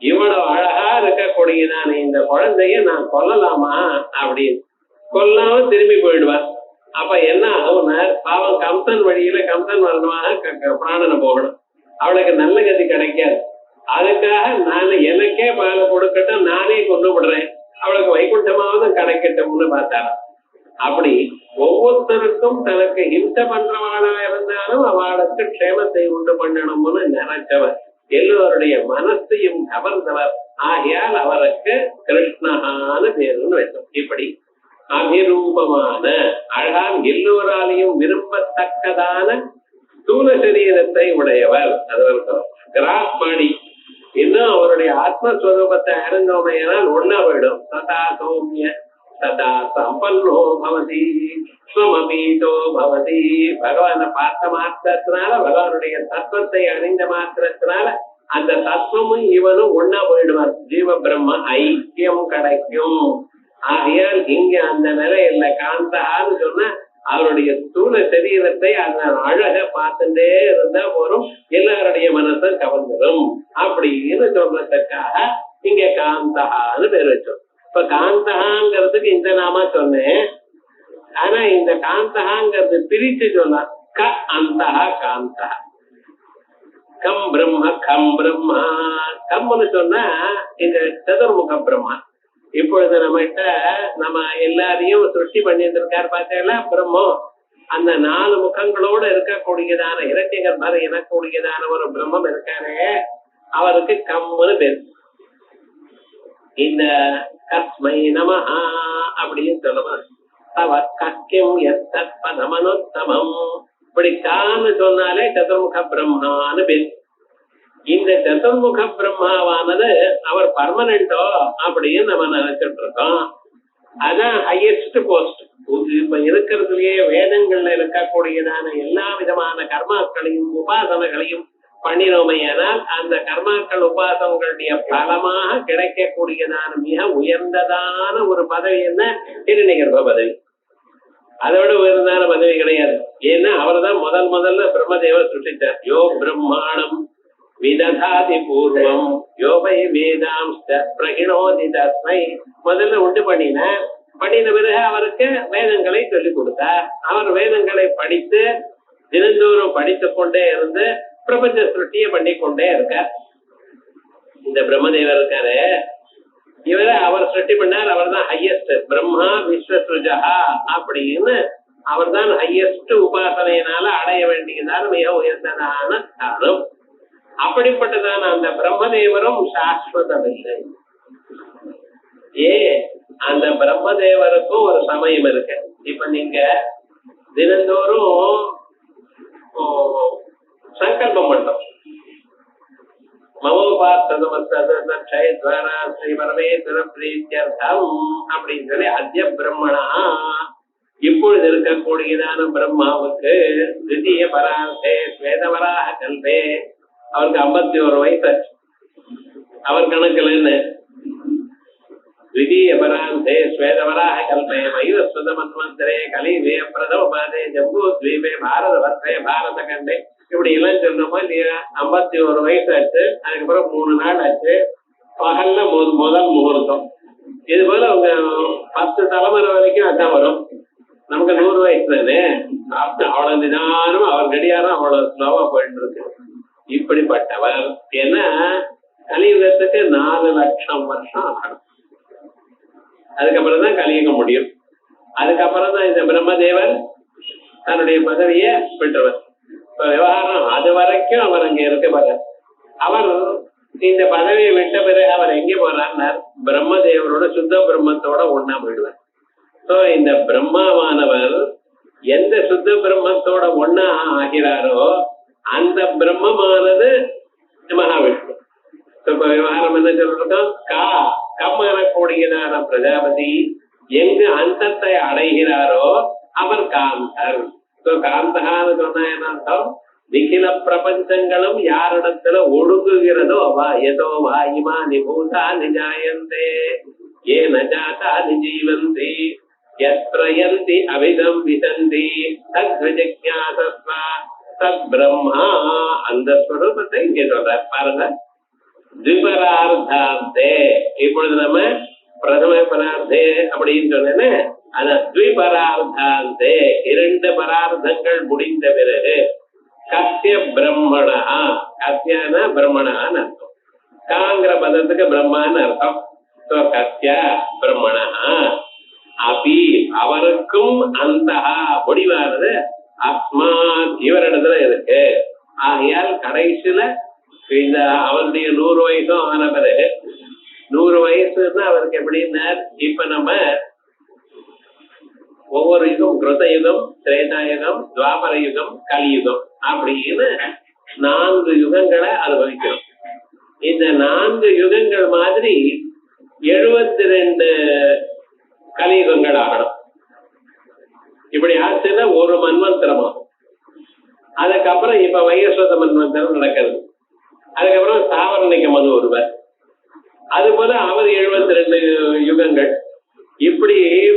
இவ்வளவு அழகா இருக்கக்கூடியதான இந்த குழந்தைய நான் கொல்லலாமா அப்படின்னு கொல்லாம திரும்பி போயிடுவார். அப்ப என்ன ஆகும்னா பாவம் கம்சன் வழியில கம்சன் வரணுமாக பிராணனை போகணும். அவளுக்கு நல்ல கதி கிடைக்காது. அதுக்காக நான் எனக்கே பாலை கொடுக்கட்டும், நானே கொண்டு விடுறேன், அவளுக்கு வைகுண்டமாவது கிடைக்கட்டும்னு பார்த்தாரா. அப்படி ஒவ்வொருத்தருக்கும் தனக்கு ஹிம்சை பண்றவாளா இருந்தாலும் அவளுக்கு க்ஷேமத்தை உண்டு பண்ணணும்னு நினைச்சவர், எல்லோருடைய மனசையும் கவர்ந்தவர். ஆகையால் அவருக்கு கிருஷ்ணஹான்னு பேருன்னு வைத்தோம். இப்படி அபிரூபமான அழகால் எல்லோராலையும் விரும்பத்தக்கதான ஸ்தூல சரீரத்தை உடையவர். அது கிராஸ் பாடி. இன்னும் அவருடைய ஆத்மஸ்வரூபத்தை அறிந்தோமையானால் ஒன்னா போயிடும். சதா சௌமிய சதா சம்பன்னோ பவதி ஸ்வமபீதோ பவதி. பகவானை பார்த்த மாத்திரத்தினால, பகவானுடைய தத்துவத்தை அறிந்த மாத்திரத்தினால அந்த தத்துவமும் இவனும் ஒன்னா போயிடுவார். ஜீவ பிரம்ம ஐக்கியம் கிடைக்கும். ஆகையால் இங்க அந்த நிலையில காந்தான்னு சொன்னா அவருடைய ஸ்தூல சரீரத்தை அதன் அழக பார்த்துட்டே இருந்தா போரும், எல்லாருடைய மனசும் கவர்ந்துடும் அப்படின்னு சொல்றதுக்காக இங்க காந்தகான்னு பேர் வச்சோம். இப்ப காந்தகாங்கிறதுக்கு இந்த நாம சொன்னேன். ஆனா இந்த காந்தகாங்கிறது பிரிச்சு சொன்னா க அந்த காந்தா. கம் பிரம்ம கம் பிரம்மா. கம்னு சொன்னா இந்த சதுர்முக பிரம்மா. இப்பொழுது நம்ம எல்லாரையும் சிருஷ்டி பண்ணிட்டு இருக்காரு பார்த்தீங்களா பிரம்மம். அந்த 4 முகங்களோட இருக்கக்கூடியதான இரட்டைகள் மாதிரி எனக்கூடியதான ஒரு பிரம்மம் இருக்காரு. அவருக்கு கம்னு பேர். இந்த கஸ்மை நமஹா அப்படின்னு சொல்லணும். தவ கக்கியம் எத்தத் பதமனுத்தமம். இப்படி கான்னு சொன்னாலே சதுர்முக பிரம்மான்னு பேர். இந்த சதுர்முக பிரம்மாவானது அவர் பர்மனண்டோ அப்படின்னு நம்ம நினைச்சிட்டு இருக்கோம். அதான் ஹையஸ்ட் போஸ்ட். இப்ப இருக்கிறதுலயே வேதங்கள்ல இருக்கக்கூடியதான எல்லா விதமான கர்மாக்களையும் உபாசனைகளையும் பண்ணினோமையானால் அந்த கர்மாக்கள் உபாசனங்களுடைய பலமாக கிடைக்கக்கூடியதான மிக உயர்ந்ததான ஒரு பதவி என்ன? திருநிகர்ப பதவி. அதை விட உயர்ந்தான பதவி கிடையாது. ஏன்னா அவர் தான் முதல்ல பிரம்மதேவர் சுட்டிச்சார். யோ பிரம்மாணம் விததாதி பூர்வம் யோபை வேதாம்ஸ்த பிரகிணோதி தஸ்மை. முதல்ல உண்டு பண்ணின பிறகு அவருக்கு வேதங்களை சொல்லிக் கொடுத்தார். அவர் வேதங்களை படித்து தினந்தோறும் படித்துக் கொண்டே இருந்து பிரபஞ்ச சிருஷ்டியை பண்ணி கொண்டே இருக்கார். இந்த பிரம்மதேவர் இருக்காரு, இவரை அவர் சிருஷ்டி பண்ணார். அவர் தான் ஹையஸ்ட். பிரம்மா விஸ்வசுஜா அப்படின்னு அவர் தான் ஹையஸ்ட். உபாசனையினால அடைய வேண்டியதான மிக உயர்ந்ததான ஸ்தானம். அப்படிப்பட்டதான அந்த பிரம்மதேவரும் சாஸ்வதம் இல்லை. அந்த பிரம்மதேவருக்கும் ஒரு சமயம் இருக்கு. இப்ப நீங்க தினந்தோறும் சங்கல்பம் பண்றோம். மமோபாத்வரா ஸ்ரீ பரமேஸ்வர பிரீத்தியர்த்தம் அப்படின்னு சொல்லி அத்ய பிரம்மணா, இப்பொழுது இருக்கக்கூடியதான பிரம்மாவுக்கு தித்திய பரார்த்தே ஸ்வேதவராக கல்பே, அவருக்கு 51 வயசு. அவர் கணக்குல என்ன? द्वितीय परान्ते श्वेतवराह कल्पे वैवस्वत मन्वन्तरे कलिवे प्रथम पादे जम्बू द्वीपे भारतवर्षे भारतखण्डे இப்படி எல்லாம் சொன்னோமா இல்லையா? 51 வயசு ஆச்சு. அதுக்கப்புறம் 3 நாள் ஆச்சு. பகல்ல முதல் முகூர்த்தம். இது போல அவங்க 10 தலைமுறை வரைக்கும் அதான் வரும். நமக்கு 100 வயசு தானே. அவ்வளவு நிதானம் அவர் கடியாரம் அவ்வளவு ஸ்லோவா போயிட்டு இருக்கு. இப்படிப்பட்டவர் ஏன்னா கலியுகத்துக்கு 4 லட்சம் வருஷம் ஆகணும். அதுக்கப்புறம் தான் கலியுகம் முடியும். அதுக்கப்புறம் தான் இந்த பிரம்மதேவர் தன்னுடைய பதவியை பெற்றவர். இப்ப விவகாரம் அது வரைக்கும் அவர் அங்க இருக்க போறார். அவர் இந்த பதவியை விட்ட பிறகு அவர் எங்கே போறார்? பிரம்மதேவரோட சுத்த பிரம்மத்தோட ஒன்னா போயிடுவார். சோ இந்த பிரம்மாவானவர் எந்த சுத்த பிரம்மத்தோட ஒன்னா ஆகிறாரோ அந்த பிரம்மமானது மகாவிஷ்ணு. இப்ப விவகாரம் என்ன சொல்றோம்? கம் எனக்கூடியதான பிரஜாபதி எங்கு அந்தத்தை அடைகிறாரோ அவர் காந்தர். காந்தகான்னு சொன்னா என்ன அர்த்தம்? நிகில பிரபஞ்சங்களும் யாரிடத்துல ஒடுங்குகிறதோ வா எதோ வா இமா நிபூதா நிஜாயந்தே ஏ நஜாதா நிஜீவந்தி யத்ரயந்தி அவிதம் விசந்தி தத்விஜ்ஞாசஸ்வ தத் பிரம்மா. அந்த ஸ்வரூபத்தை இங்கே சொல்றார் பாருங்க. த்விபரார்த்தாந்தே. இப்பொழுது நம்ம பிரதம பரார்த்தே அப்படின்னு சொன்னேன்னு அந்த த்விபரார்த்தாந்தே 2 பரார்த்தங்கள் முடிந்த பிறகு கஸ்ய பிரம்மணா. கஸ்யனா பிரம்மணான்னு அர்த்தம். காங்கிற பதத்துக்கு பிரம்மான்னு அர்த்தம். கஸ்ய பிரம்மணா அபி அவருக்கும் அந்த முடிவானது அஸ்மாத் இவரிடத்துல இருக்கு. ஆகையால் கடைசியில இந்த அவருடைய 100 வயசும் ஆன பிறகு 100 வயசுன்னா அவருக்கு எப்படின்னா இப்ப நம்ம ஒவ்வொரு யுகம் கிருத யுகம், திரேதா யுகம், துவாபர யுகம், கலியுகம் அப்படின்னு 4 யுகங்களை அனுபவிக்கிறோம். இந்த 4 யுகங்கள் மாதிரி 72 கலியுகங்கள் ஆகணும். இப்படி ஆச்சுன்னா ஒரு மன்வந்தரமாகும். அதுக்கப்புறம் இப்ப வையஸ்வத மன்வந்தரம் நடக்கிறது. அதுக்கப்புறம் சாவரணிக்க மனு ஒருவர். அது போல அவர் 72 யுகங்கள். இப்படி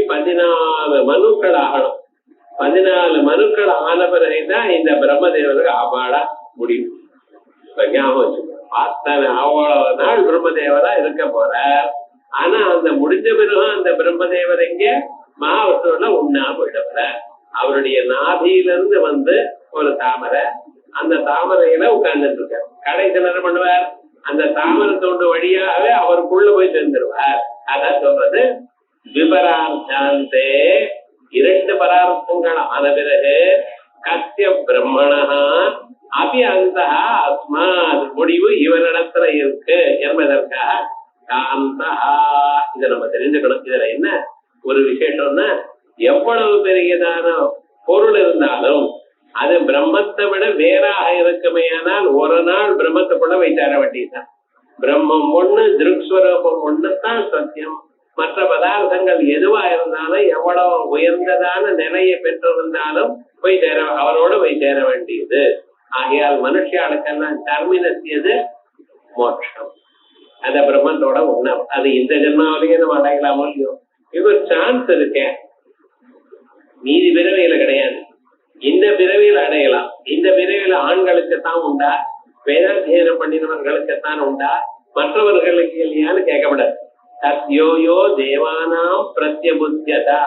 14 மனுக்கள் ஆகணும். 14 மனுக்கள் ஆன பிறகுதான் இந்த பிரம்மதேவருக்கு அபாடா முடியும். ஞாபகம் வச்சுக்கோங்க. அவ்வளவு நாள் பிரம்மதேவரா இருக்க போற. ஆனா அந்த முடிஞ்ச பிறகு அந்த பிரம்மதேவர் எங்க மகாவிஷ்ணுல உண்ணா போயிடவர. அவருடைய நாபியிலிருந்து வந்து ஒரு தாமரை, அந்த தாமரையில உட்கார்ந்துட்டு இருக்கார். கடைசி என்ன பண்ணுவார்? அந்த தாமரை தோண்டு வழியாகவே அவருக்குள்ள போய் சேர்ந்துருவார். அதான் சொல்றது விபரார்த்தாந்தே 2 பரார்த்தங்கள் ஆன பிறகு கஸ்ய பிரம்மணா அபி அந்த அஸ்மாத் முடிவு இவரிடத்துல இருக்கு என்பதற்காக காந்தா. இதை நம்ம தெரிஞ்சுக்கணும். இதுல என்ன ஒரு விசேஷம்னா, எவ்வளவு பெரியதான பொருள் இருந்தாலும் அது பிரம்மத்தை விட வேறாக இருக்குமே. ஆனால் ஒரு நாள் பிரம்மத்துக்குள்ள வைத்தார வேண்டியதுதான். பிரம்மம் ஒண்ணு, திருக்ஸ்வரூபம் ஒண்ணுதான் சத்தியம். மற்ற பதார்த்தங்கள் எதுவா இருந்தாலும் எவ்வளவு உயர்ந்ததான நிலையை பெற்றிருந்தாலும் போய் சேர, அவரோடு போய் சேர வேண்டியது. ஆகையால் மனுஷியாளுக்கெல்லாம் டர்மினஸ் மோட்சம். அந்த பிரம்மத்தோட ஒண்ணு. அது இந்த ஜென்மாவிலேயே நம்ம அடையலாமோ இல்லையோ, இது ஒரு சான்ஸ் இருக்கேன். மீதி பிறவையில கிடையாது. இந்த பிறவியில் அடையலாம். இந்த பிறவியில ஆண்களுக்குத்தான் உண்டா, வேதாத்தியனம் பண்ணினவர்களுக்குத்தான் உண்டா, மற்றவர்களுக்கு இல்லையான்னு கேட்கப்படாது. சத்யோயோ தேவானாம் பிரத்யபுத்தியதா,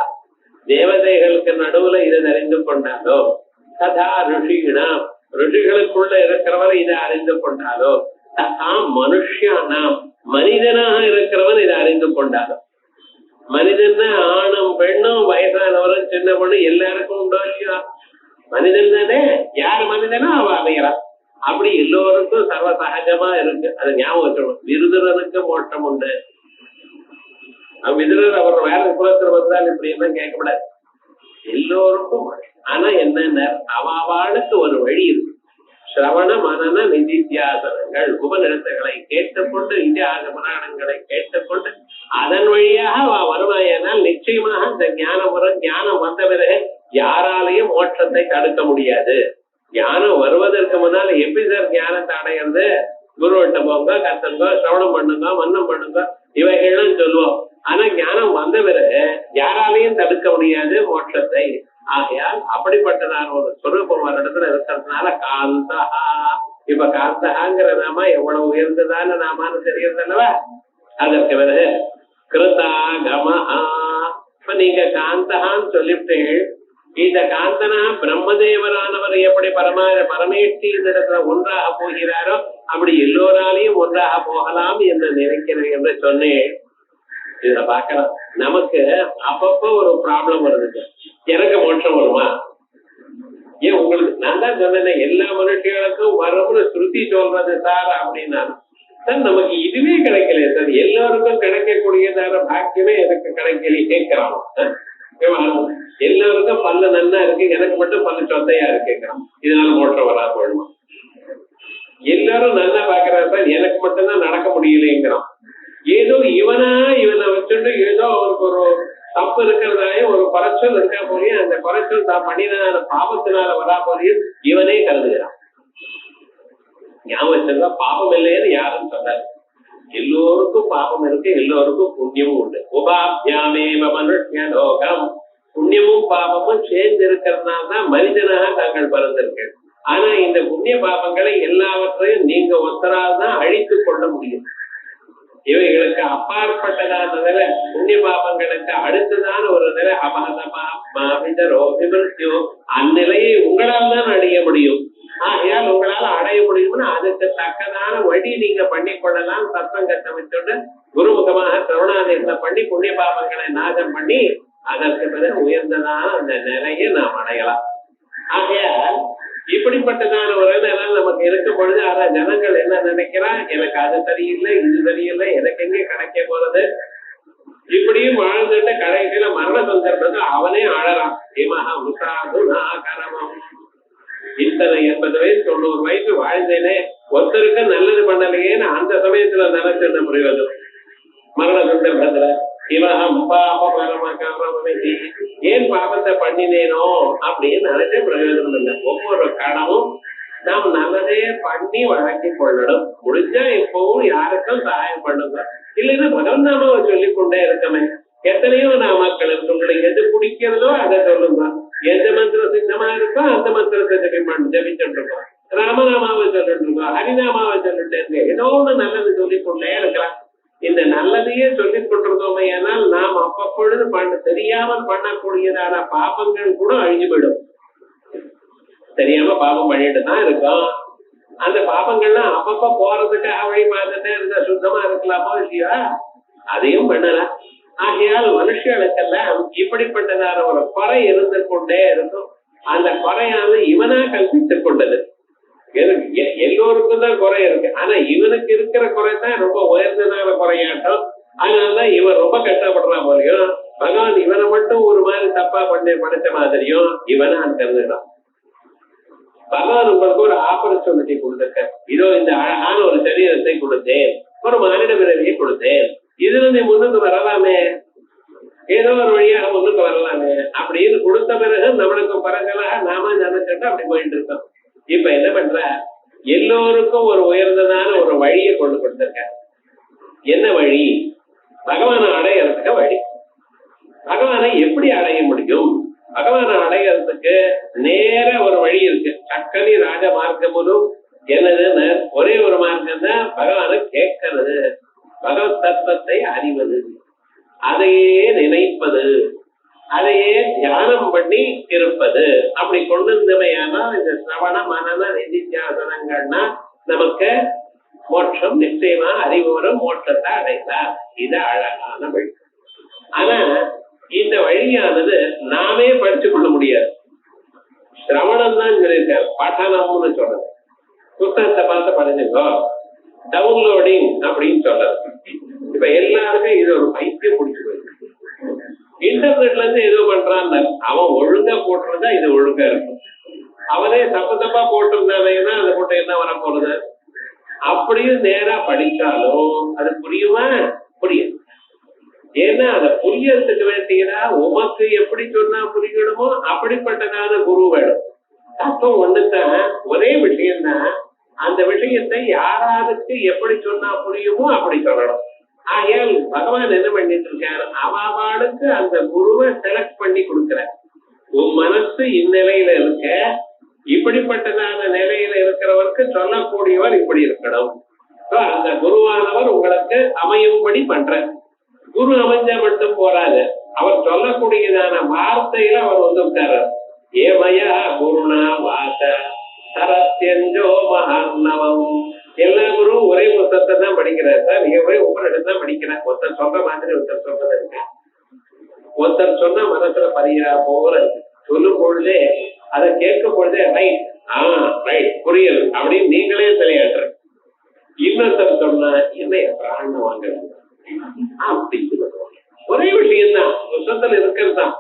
தேவதைகளுக்கு நடுவுல இதை அறிந்து கொண்டாலோ, ததா ரிஷிகணாம், ரிஷிகளுக்குள்ள இருக்கிறவர் இதை அறிந்து கொண்டாலோ, ததா மனுஷியானாம், மனிதனாக இருக்கிறவன் இதை அறிந்து கொண்டாலோ. மனிதன் ஆணும் பெண்ணும் வயசானவரும் சின்ன பொண்ணு எல்லாருக்கும் உண்டோ இல்லையா? மனிதன் தானே, யார் மனிதனோ அவ அமையலாம். அப்படி எல்லோருக்கும் சர்வ சகஜமா இருக்கு. அதை ஞாபகம் வச்சுக்கணும். விருதுரனுக்கு மோட்சம் உண்டு. விருதுரர் அவர் வேற குலத்துல வந்தால் இப்படி எல்லாம் கேட்கப்படாது. எல்லோருக்கும். ஆனா என்னென்ன, அவாளுக்கு ஒரு வழி இருக்கு. சிரவண மனன நிதித்தியாசனங்கள், உபநிடத்துகளை கேட்டுக்கொண்டு, இதிகாச புராணங்களை கேட்டுக்கொண்டு அதன் வழியாக வருவாயானால் நிச்சயமாக இந்த ஞானம் வரும். ஞானம் வந்த பிறகு யாராலையும் மோட்சத்தை தடுக்க முடியாது. ஞானம் வருவதற்கு முன்னால் எப்படி சார் ஞானத்தை அடையிறது? குருவட்ட போங்க, கத்துங்க, சிரவணம் பண்ணுங்க, மன்னம் பண்ணுங்க, இவைகள்லாம் சொல்லுவோம். ஆனா ஞானம் வந்த பிறகு யாராலையும் தடுக்க முடியாது மோட்சத்தை. ஆகையால் அப்படிப்பட்டதான ஒரு சொரூபம் ஒரு இடத்துல இருக்கிறதுனால காந்தஹா. இப்ப காந்தஹாங்கிற நாம எவ்வளவு உயர்ந்ததான நாமான்னு தெரியுது அல்லவா? அதற்கு பிறகு கிருதாகமஹா. இப்ப நீங்க காந்தஹான்னு சொல்லிவிட்டு, இந்த காந்தனா பிரம்மதேவரானவர் எப்படி பரமேஷ்டி இடத்துல ஒன்றாக போகிறாரோ அப்படி எல்லோராலையும் ஒன்றாக போகலாம் என்று நினைக்கிறேன் என்று சொன்னேன். இத பாக்கலாம். நமக்கு அப்பப்போ ஒரு ப்ராப்ளம் வருது. எனக்கு மோட்சம் வருமா? ஏன் உங்களுக்கு நான் தான் சொன்னேன், எல்லா மனுஷர்களுக்கும் வரும்னு ஸ்ருதி சொல்றது சார் அப்படின்னா, சார் நமக்கு இதுவே கிடைக்கலையே சார், எல்லாருக்கும் கிடைக்கக்கூடியதான பாக்கியமே எனக்கு கிடைக்கலையே கேட்கிறான். எல்லாருக்கும் பல்லு நன்னா இருக்கு, எனக்கு மட்டும் பல்லு சொத்தையா இருக்குங்கிறான். இதனால மோட்சம் வராது போயிடுமா? எல்லாரும் நல்லா பாக்குறாரு சார், எனக்கு மட்டும்தான் நடக்க முடியலைங்கிறான். ஏதோ இவனை வச்சுட்டு ஏதோ அவருக்கு ஒரு தப்பு இருக்கிறதாலே ஒரு குறைச்சல் இருக்கா போலையும், அந்த குறைச்சல் தான் பண்ணின பாவத்தினால வரா போலையும் இவனே கருதுகிறான். ஞாபகம் பாபம் இல்லைன்னு யாரும் சொன்னாரு. எல்லோருக்கும் பாபம் இருக்கு, எல்லோருக்கும் புண்ணியமும் உண்டு. உபாபியாமேவ மனுஷ்ய லோகம். புண்ணியமும் பாபமும் சேர்ந்து இருக்கிறதுனால தான் மனிதனாக தாங்கள் பிறந்திருக்கு. ஆனா இந்த புண்ணிய பாபங்களை எல்லாவற்றையும் நீங்க ஒத்தரால் தான் அழித்து கொள்ள முடியும். இவைகளுக்கு அப்பாற்பட்டதான நிலை, புண்ணிய பாபங்களுக்கு அடுத்ததான ஒரு நிலை அபகதமா மாவிதரோ விமர்சியோ, அந்நிலையை உங்களால் தான் அடைய முடியும். ஆகையால் உங்களால அடைய முடியும்னா அதுக்கு தக்கதான வழி நீங்க பண்ணிக்கொள்ளலாம். சத்சங்கத்தை வச்சுட்டு குருமுகமாக கருணாதேசத்தை பண்ணி புண்ணிய பாபங்களை நாசம் பண்ணி அதற்கு பிறகு உயர்ந்ததான அந்த நிலையை நாம் அடையலாம். ஆகையால் இப்படிப்பட்டதான ஒரு நிலை நமக்கு இருக்கும் பொழுது அத ஜனங்கள் என்ன நினைக்கிறான், எனக்கு அது சரியில்லை, இது சரியில்லை, எனக்கு எங்கே கிடைக்க போறது, இப்படியும் வாழ்ந்துட்டு கடைசியில மரண சந்தர்ப்பத்தில் அவனே அழறான். இத்தனை 80 வயசு 90 வயசு வாழ்ந்தேனே, ஒருத்தருக்கு நல்லது பண்ணலையேன்னு அந்த சமயத்துல நினைச்சிருந்த பிரயோஜனம். மரண சந்தர்ப்பத்துல இவகம் பாப பரமகமி, ஏன் பாபத்தை பண்ணினேனோ அப்படின்னு நினைச்ச பிரயோஜனம் இல்லை. ஒவ்வொரு கடமும் நாம் நல்லதே பண்ணி வழங்கி கொள்ளணும். முடிஞ்சா இப்பவும் யாருக்கும் சகாயம் பண்ணுங்க. இல்லைன்னா பகவன் நாமாவை சொல்லிக் கொண்டே இருக்கமே. எத்தனையோ நாமாக்கள் இருக்கு, உங்களுக்கு எது பிடிக்கிறதோ அதை சொல்லுங்க. எந்த மந்திரம் சித்தமா இருக்கோ அந்த மந்திரத்தை ஜபிச்சுட்டு இருக்கோம். ராமநாமாவை சொல்லிட்டு இருக்கோம், ஹரிநாமாவை சொல்லிட்டு இருக்கேன். ஏதோ ஒண்ணு நல்லது சொல்லிக் கொண்டே இருக்கலாம். இந்த நல்லதையே சொல்லிக் கொண்டிருந்தோமே ஆனால் நாம் அப்பப்பொழுது தெரியாமல் பண்ணக்கூடியதான பாபங்கள் கூட அழிஞ்சு போயிடும். தெரியாம பாபம் பண்ணிட்டு தான் இருக்கோம். அந்த பாபங்கள்லாம் அப்பப்ப போறதுக்காக வழி பார்த்துட்டே இருந்தா சுத்தமா இருக்கலாமோ இல்லையா? அதையும் பண்ணலாம். ஆகையால் மனுஷர்களுக்கெல்லாம் இப்படிப்பட்டதான ஒரு குறை இருந்து கொண்டே இருக்கும். அந்த குறையானது இவனா கல்பித்துக் கொண்டது. எல்லோருக்கும் தான் குறை இருக்கு. ஆனா இவனுக்கு இருக்கிற குறை தான் ரொம்ப உயர்ந்ததான குறையாட்டம். அதனாலதான் இவன் ரொம்ப கஷ்டப்படுறான் போலையும், பகவான் இவனை மட்டும் ஒரு மாதிரி தப்பா படைச்ச மாதிரியும் இவனை கருதுகிறான். பகவான் உங்களுக்கு ஒரு ஆப்பர்ச்சுனிட்டி கொடுத்திருக்க. இதோ இந்த அழகான ஒரு சரீரத்தை கொடுத்தேன், ஒரு மானிட பிறவியை கொடுத்தேன், இதுல நீ முன்னுக்கு வரலாமே, ஏதோ ஒரு வழியாக முன்னுக்கு வரலாமே அப்படின்னு கொடுத்த பிறகு நம்மளுக்கு பரங்களாக நாம நினைச்சிட்டு அப்படி போயிட்டு இருக்கோம். இப்ப என்ன பண்ற, எல்லோருக்கும் ஒரு உயர்ந்ததான ஒரு வழியை கொண்டு கொடுத்திருக்க. என்ன வழி? பகவானை அடையறதுக்கு வழி. பகவானை எப்படி அடைய முடியும்? பகவானை அடையறதுக்கு நேர ஒரு வழி இருக்கு. சக்கனி ராஜ மார்க்கமும் என்னதுன்னு ஒரே ஒரு மார்க்கம் தான், பகவானை கேட்கறது, பகவத் தத்துவத்தை அறிவது, அதையே நினைப்பது, அதையே தியானம் பண்ணி இருப்பது. அப்படி கொண்டு இருந்தவையானா இந்த சிரவண மனன நிதித்தியாசனங்கள்னா நமக்கு மோட்சம் நிச்சயமா அறிவு வரும், மோட்சத்தை அடைந்தார். இது அழகான வழி. ஆனா இந்த வழியானது நாமே படிச்சு கொள்ள முடியாது. சிரவணம் தான் சொல்லியிருக்காரு, பட்டணம்னு சொல்றது. புத்தகத்தை பார்த்து படிச்சுக்கோ, டவுன்லோடிங் அப்படின்னு சொல்றது. இப்ப எல்லாருக்கும் இது ஒரு பைத்தியம் முடிச்சு போயிருக்கு. இன்டர்நெட்ல இருந்து ஏதோ பண்றான், அவன் ஒழுங்கா போட்டிருந்தா இது ஒழுங்கா இருக்கும். அவனே தப்பு தப்பா போட்டிருந்தானேன்னா அதை போட்டு என்ன வர போறது? அப்படியும் நேரா படிச்சாலும் அது புரியுமா? புரியும். ஏன்னா அதை புரியறதுக்கு வேண்டியதா உமக்கு எப்படி சொன்னா புரியணுமோ அப்படிப்பட்டதான குரு வேணும். தத்துவம் ஒண்ணுதான், ஒரே விஷயம்தான். அந்த விஷயத்தை யாராருக்கு எப்படி சொன்னா புரியுமோ அப்படி சொல்லணும். ஆகையால் பகவான் என்ன பண்ணிட்டு இருக்காரு, அவளுக்கு அந்த குருவை செலக்ட் பண்ணி கொடுக்கிறார். உன் மனசு இந்நிலையில இருக்க, இப்படிப்பட்டதான நிலையில இருக்கிறவருக்கு சொல்லக்கூடியவர் இப்படி இருக்கணும். அந்த குருவானவர் உங்களுக்கு அமையும்படி பண்ற. குரு அமைஞ்ச மட்டும் போராது, அவர் சொல்லக்கூடியதான வார்த்தையில அவர் வந்து விட்டாரு. ஏமயா குருணா வாச சரத்யஞ்சோ மகாநவம். எல்லா குருவும் ஒரே புத்தகத்தை தான் படிக்கிறார் சார். நீங்க ஒரே உபநிடத்தை தான் படிக்கிறேன். ஒருத்தர் சொல்ற மாதிரி ஒருத்தர் சொல்றது இருக்க. ஒருத்தர் சொன்னா மனசுல பதிகிறா போல சொல்லும் பொழுதே, அதை கேட்கும் பொழுதே ரைட், ரைட் புரியல் அப்படின்னு நீங்களே தலையாடுற. இன்னொருத்தர் சொன்னா என்ன பிராணம் வாங்குறது அப்படி சொல்லுவாங்க. ஒரே விஷயம் தான், புத்தகத்துல இருக்கிறது தான்.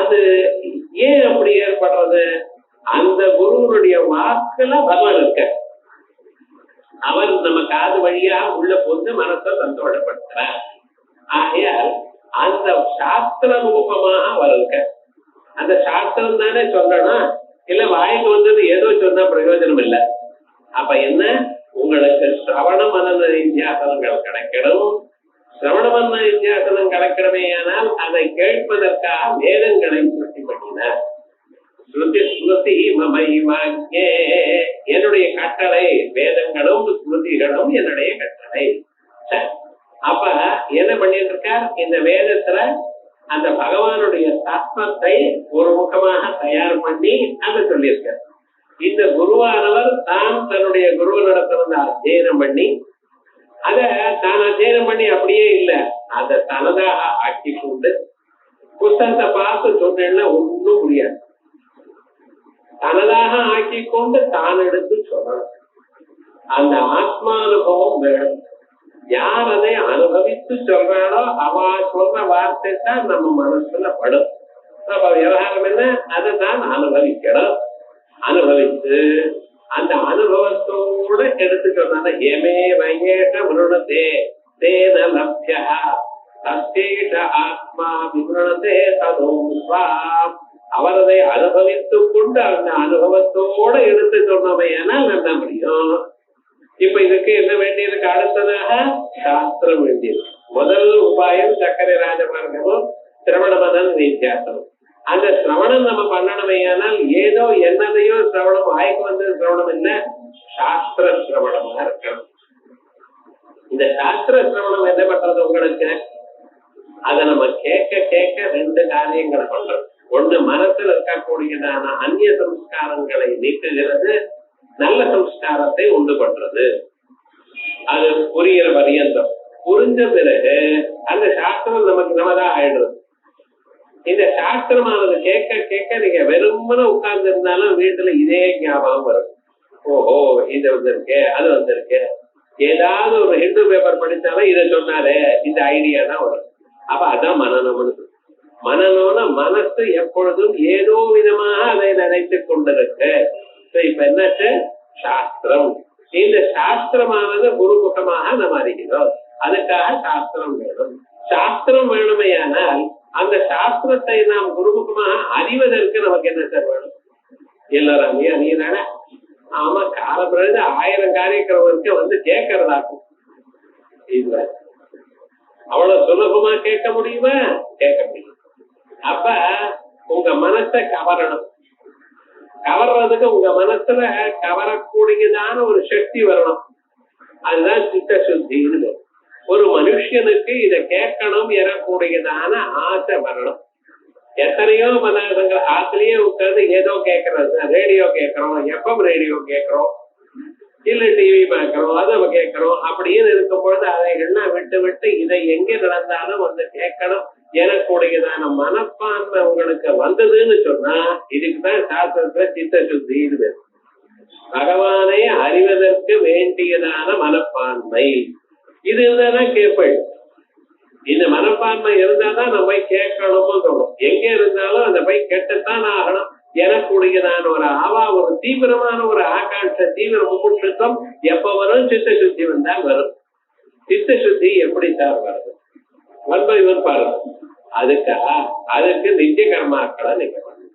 அது ஏன் அப்படி ஏற்படுறது? அந்த குருவனுடைய வாக்குல பகவான் இருக்க, அவர் நம்ம காது வழியா உள்ள பொண்ணு மனசை சந்தோஷப்படுத்துறார். ஆகையால் அந்த சாஸ்திர ரூபமாக அவர் இருக்க. அந்த சாஸ்திரம் தானே சொல்லணும், இல்ல வாய்க்கு வந்தது ஏதோ சொன்னா பிரயோஜனம் இல்லை. அப்ப என்ன, உங்களுக்கு சிரவண மனன வித்தியாசனங்கள் கிடைக்கணும். சிரவண மனன வித்தியாசனம் கிடைக்கணுமே ஆனால் அதை கேட்பதற்காக வேதங்களை சுட்டி பண்ணினார். ஸ்ருதி ஸ்மிருதி மமை வாக்கியே, என்னுடைய கட்டளை வேதங்களும் ஸ்மிருதிகளும் என்னுடைய கட்டளை. அப்ப என்ன பண்ணிட்டு இருக்கார், இந்த வேதத்துல அந்த பகவானுடைய தத்துவத்தை ஒரு முகமாக தயார் பண்ணி அதை சொல்லியிருக்கார். இந்த குருவானவர் தான் தன்னுடைய குருவனிடத்துல வந்து அத்தியனம் பண்ணி, அத தான் அத்தியனம் பண்ணி அப்படியே இல்லை, அதை தனதாக ஆக்கி கொண்டு புத்தகத்தை பார்த்து சொன்னா ஒன்றும் முடியாது. தனதாக ஆக்கி கொண்டு தான் எடுத்து சொல்லணும். அந்த ஆத்மானுபவம் வேணும். யார் அதை அனுபவித்து சொல்றாளோ அவ சொல்ற வார்த்தை தான் நம்ம மனசுல படும். அப்ப விவகாரம் என்ன, அதை தான் அனுபவிக்கணும். அனுபவித்து அந்த அனுபவத்தோட எடுத்து சொன்னா ஏமே வயேஷ விருணதே தேன லப்யா தத்தேஷ ஆத்மா விருணதே ததோம் ஸ்வாம். அவரதை அனுபவித்துக் கொண்டு அந்த அனுபவத்தோட எடுத்து சொன்னவையானால் நல்ல முடியும். இப்ப இதுக்கு என்ன வேண்டியிருக்கு? அடுத்ததாக சாஸ்திரம் வேண்டியது. முதல் உபாயம் சக்கரை ராஜமார்க்கமும் சிரவண மதன் வித்தியாசமும். அந்த சிரவணம் நம்ம பண்ணணுமையானால் ஏதோ என்னதையோ சிரவணம் வாய்க்கு வந்து சிரவணம் இல்ல, சாஸ்திர சிரவணமா இருக்கணும். இந்த சாஸ்திர சிரவணம் என்ன பண்றது உங்களுக்கு? அதை நம்ம கேட்க கேட்க ரெண்டு காரியங்களை பண்றோம். ஒண்ணு, மனசுல இருக்கக்கூடியதான அந்நிய சம்ஸ்காரங்களை நீக்குகிறது, நல்ல சம்ஸ்காரத்தை உண்டு பண்றது. அது புரிகிற பரியந்தம். புரிஞ்ச பிறகு அந்த சாஸ்திரம் நமக்கு நமதான் ஆயிடுறது. இந்த சாஸ்திரமானது கேட்க கேட்க நீங்க வெறுமன உட்கார்ந்து இருந்தாலும் வீட்டுல இதே ஞாபகம் வரும். ஓஹோ இது வந்திருக்கு அது வந்திருக்கு, ஏதாவது ஒரு ஹிந்து பேப்பர் படிச்சாலும் இதை சொன்னாரு, இந்த ஐடியா தான் வரும். அப்ப அதான் மனநம்னு. மனநம்னா மனசு எப்பொழுதும் ஏதோ விதமாக அதை நினைத்து கொண்டிருக்கு. இப்ப என்னாச்சு, சாஸ்திரம். இந்த சாஸ்திரமானது குருமுகமாக நம்ம அறிகிறோம். அதுக்காக சாஸ்திரம் வேணும். சாஸ்திரம் வேணுமையானால் அந்த சாஸ்திரத்தை நாம் குருமுகமாக அறிவதற்கு நமக்கு என்ன சார் வேணும்? எல்லாரும் அறியதானே. ஆமா, கால பிறகு 1000 காரியக்கிறவருக்கு வந்து கேட்கறதாக்கும். இல்ல, அவ்வளவு சுலபமா கேட்க முடியுமா? கேட்க முடியும். அப்ப உங்க மனசை கவரணும். கவர்றதுக்கு உங்க மனசுல கவரக்கூடியதான ஒரு சக்தி வரணும். அதுதான் சித்த சுத்தின்னு. ஒரு மனுஷனுக்கு இதை கேட்கணும் எனக்கூடியதான ஆசை வரணும். எத்தனையோ பதார்த்தங்கள் ஆத்திலேயே உட்கார்ந்து ஏதோ கேட்கறது, ரேடியோ கேட்கிறோம், எஃப்எம் ரேடியோ கேட்கிறோம், இல்ல டிவி பார்க்கிறோம், அதை கேட்கிறோம். அப்படின்னு இருக்கும் பொழுது அதைகள்லாம் விட்டு விட்டு இதை எங்க நடந்தாலும் வந்து கேட்கணும் எனக்கூடியதான மனப்பான்மை உங்களுக்கு வந்ததுன்னு சொன்னா இதுக்குதான் சாஸ்திரத்துல சித்த சுத்தி. இது பகவானை அறிவதற்கு வேண்டியதான மனப்பான்மை. இது இருந்தாதான் கேட்பேன். இந்த மனப்பான்மை இருந்தாதான் நம்ம போய் கேட்கணும்னு தோணும். எங்க இருந்தாலும் அந்த போய் கேட்டுத்தான் ஆகணும் எனக்கூடியதான ஒரு ஆவா, ஒரு தீவிரமான ஒரு ஆகாட்ச, தீவிர முமுட்சுத்தம் எப்ப வரும்? சித்த சுத்தி வந்தால் வரும். சித்த சுத்தி எப்படி சார் வருது? ஒன்பது பாருங்க. அதுக்கு நித்திய கர்மாக்களை நீங்க பண்ணணும்.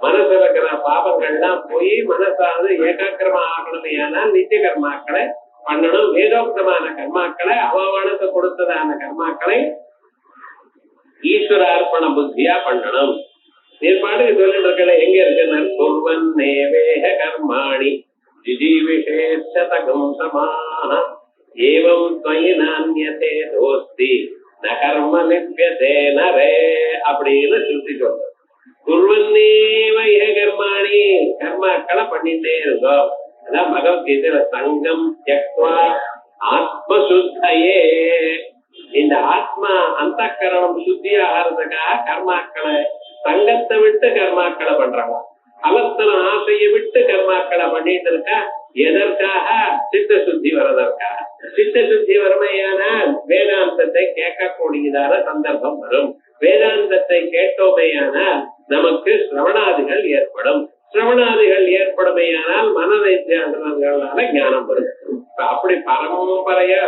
மனசுல இருக்கிற பாபங்கள்லாம் போய் மனசானது ஏகாக்கிரமா ஆகணுமே. ஆனால் நித்திய கர்மாக்களை பண்ணணும். வேதோக்தமான கர்மாக்களை, அவமானத்தை கொடுத்ததான கர்மாக்களை ஈஸ்வர அர்ப்பண புத்தியா பண்ணணும். ஏற்பாடு சொல்லிட்டு இருக்கல எங்க இருக்குன்னு, குர்வன் நேவேஹ கர்மாணி ஜிஜீவிஷேஷதகம் சமாஹ ஏவம் த்வயி நான்யதே தோஸ்தி ந கர்ம லிப்யதே நரே அப்படின்னு சுத்தி சொல்றது. குர்வன்னேவ இஹ கர்மாணி, கர்மாக்களை பண்ணிட்டே இருக்கோம். அதான் பகவத்கீதையில சங்கம் த்யக்த்வா ஆத்மசுத்தையே. இந்த ஆத்மா அந்த கரணம் சுத்தி ஆகிறதுக்காக கர்மாக்களை, சங்கத்தை விட்டு கர்மாக்களை பண்றாங்க. பலத்துல ஆசையை விட்டு கர்மாக்களை பண்ணிட்டு இருக்கா. எதற்காக? சித்த சுத்தி வர்றதற்காக. சித்த சுத்தி வறுமையானால் வேதாந்தத்தை கேட்கக்கூடியதான சந்தர்ப்பம் வரும். வேதாந்தத்தை கேட்டோமையானால் நமக்கு சிரவணாதிகள் ஏற்படும். சிரவணாதிகள் ஏற்படுமையானால் மனதைத்தியாசனால ஞானம் வரும். அப்படி பரம்பரையா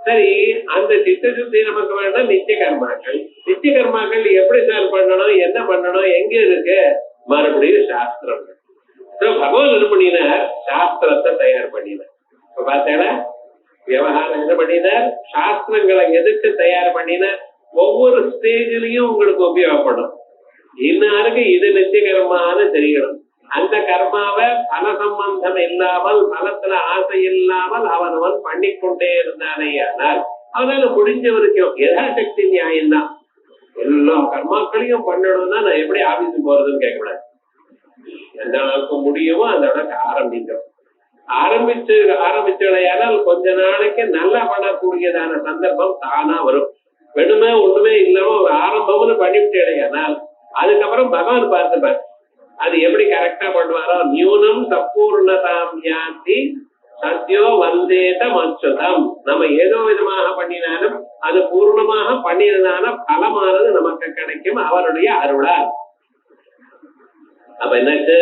சரி. அந்த சித்த சுத்தி நமக்கு வேண்டாம். நித்திய கர்மாக்கள், நித்திய கர்மாக்கள் எப்படி சார் பண்ணணும், என்ன பண்ணணும், எங்க இருக்கு? மறுபடியும் சாஸ்திரம். பகவான் என்ன பண்ணினார்? சாஸ்திரத்தை தயார் பண்ணினார். இப்ப பார்த்தேன்னா விவகாரம் என்ன பண்ணினார்? சாஸ்திரங்களை எதுக்கு தயார் பண்ணினார்? ஒவ்வொரு ஸ்டேஜ்லயும் உங்களுக்கு உபயோகப்படும். இன்னாருக்கு இது நித்திய கர்மான்னு தெரியணும். அந்த கர்மாவை பல சம்பந்தம் இல்லாமல், பலத்துல ஆசை இல்லாமல் அவனவன் பண்ணிக்கொண்டே இருந்தானே. ஆனால் அவனால முடிஞ்ச வரைக்கும் யதாசக்தி நியாயம்தான். எல்லா கர்மாக்களையும் பண்ணணும்னா நான் எப்படி ஆபீஸுக்கு போறதுன்னு கேட்கக்கூடாது. எந்த அளவுக்கு முடியுமோ அந்த அளவுக்கு ஆரம்பிச்சுடையானால் கொஞ்ச நாளைக்கு நல்லா பண்ணக்கூடியதான சந்தர்ப்பம் தானா வரும். வெறுமே ஒண்ணுமே இல்லாம ஒரு ஆரம்பம்னு பண்ணிவிட்டு இடையானால் அதுக்கப்புறம் பகவான் பார்த்துப்பார் அது எப்படி கரெக்டா பண்ணுவாரோ. நியூனம் சப்பூர்ணதாம் யாந்தி சத்யோ வந்தேத மச்சுதம். நம்ம ஏதோ விதமாக பண்ணினாலும் அது பூர்ணமாக பண்ணினதான பலமானது நமக்கு கிடைக்கும் அவருடைய அருளால். அப்ப என்னாச்சு?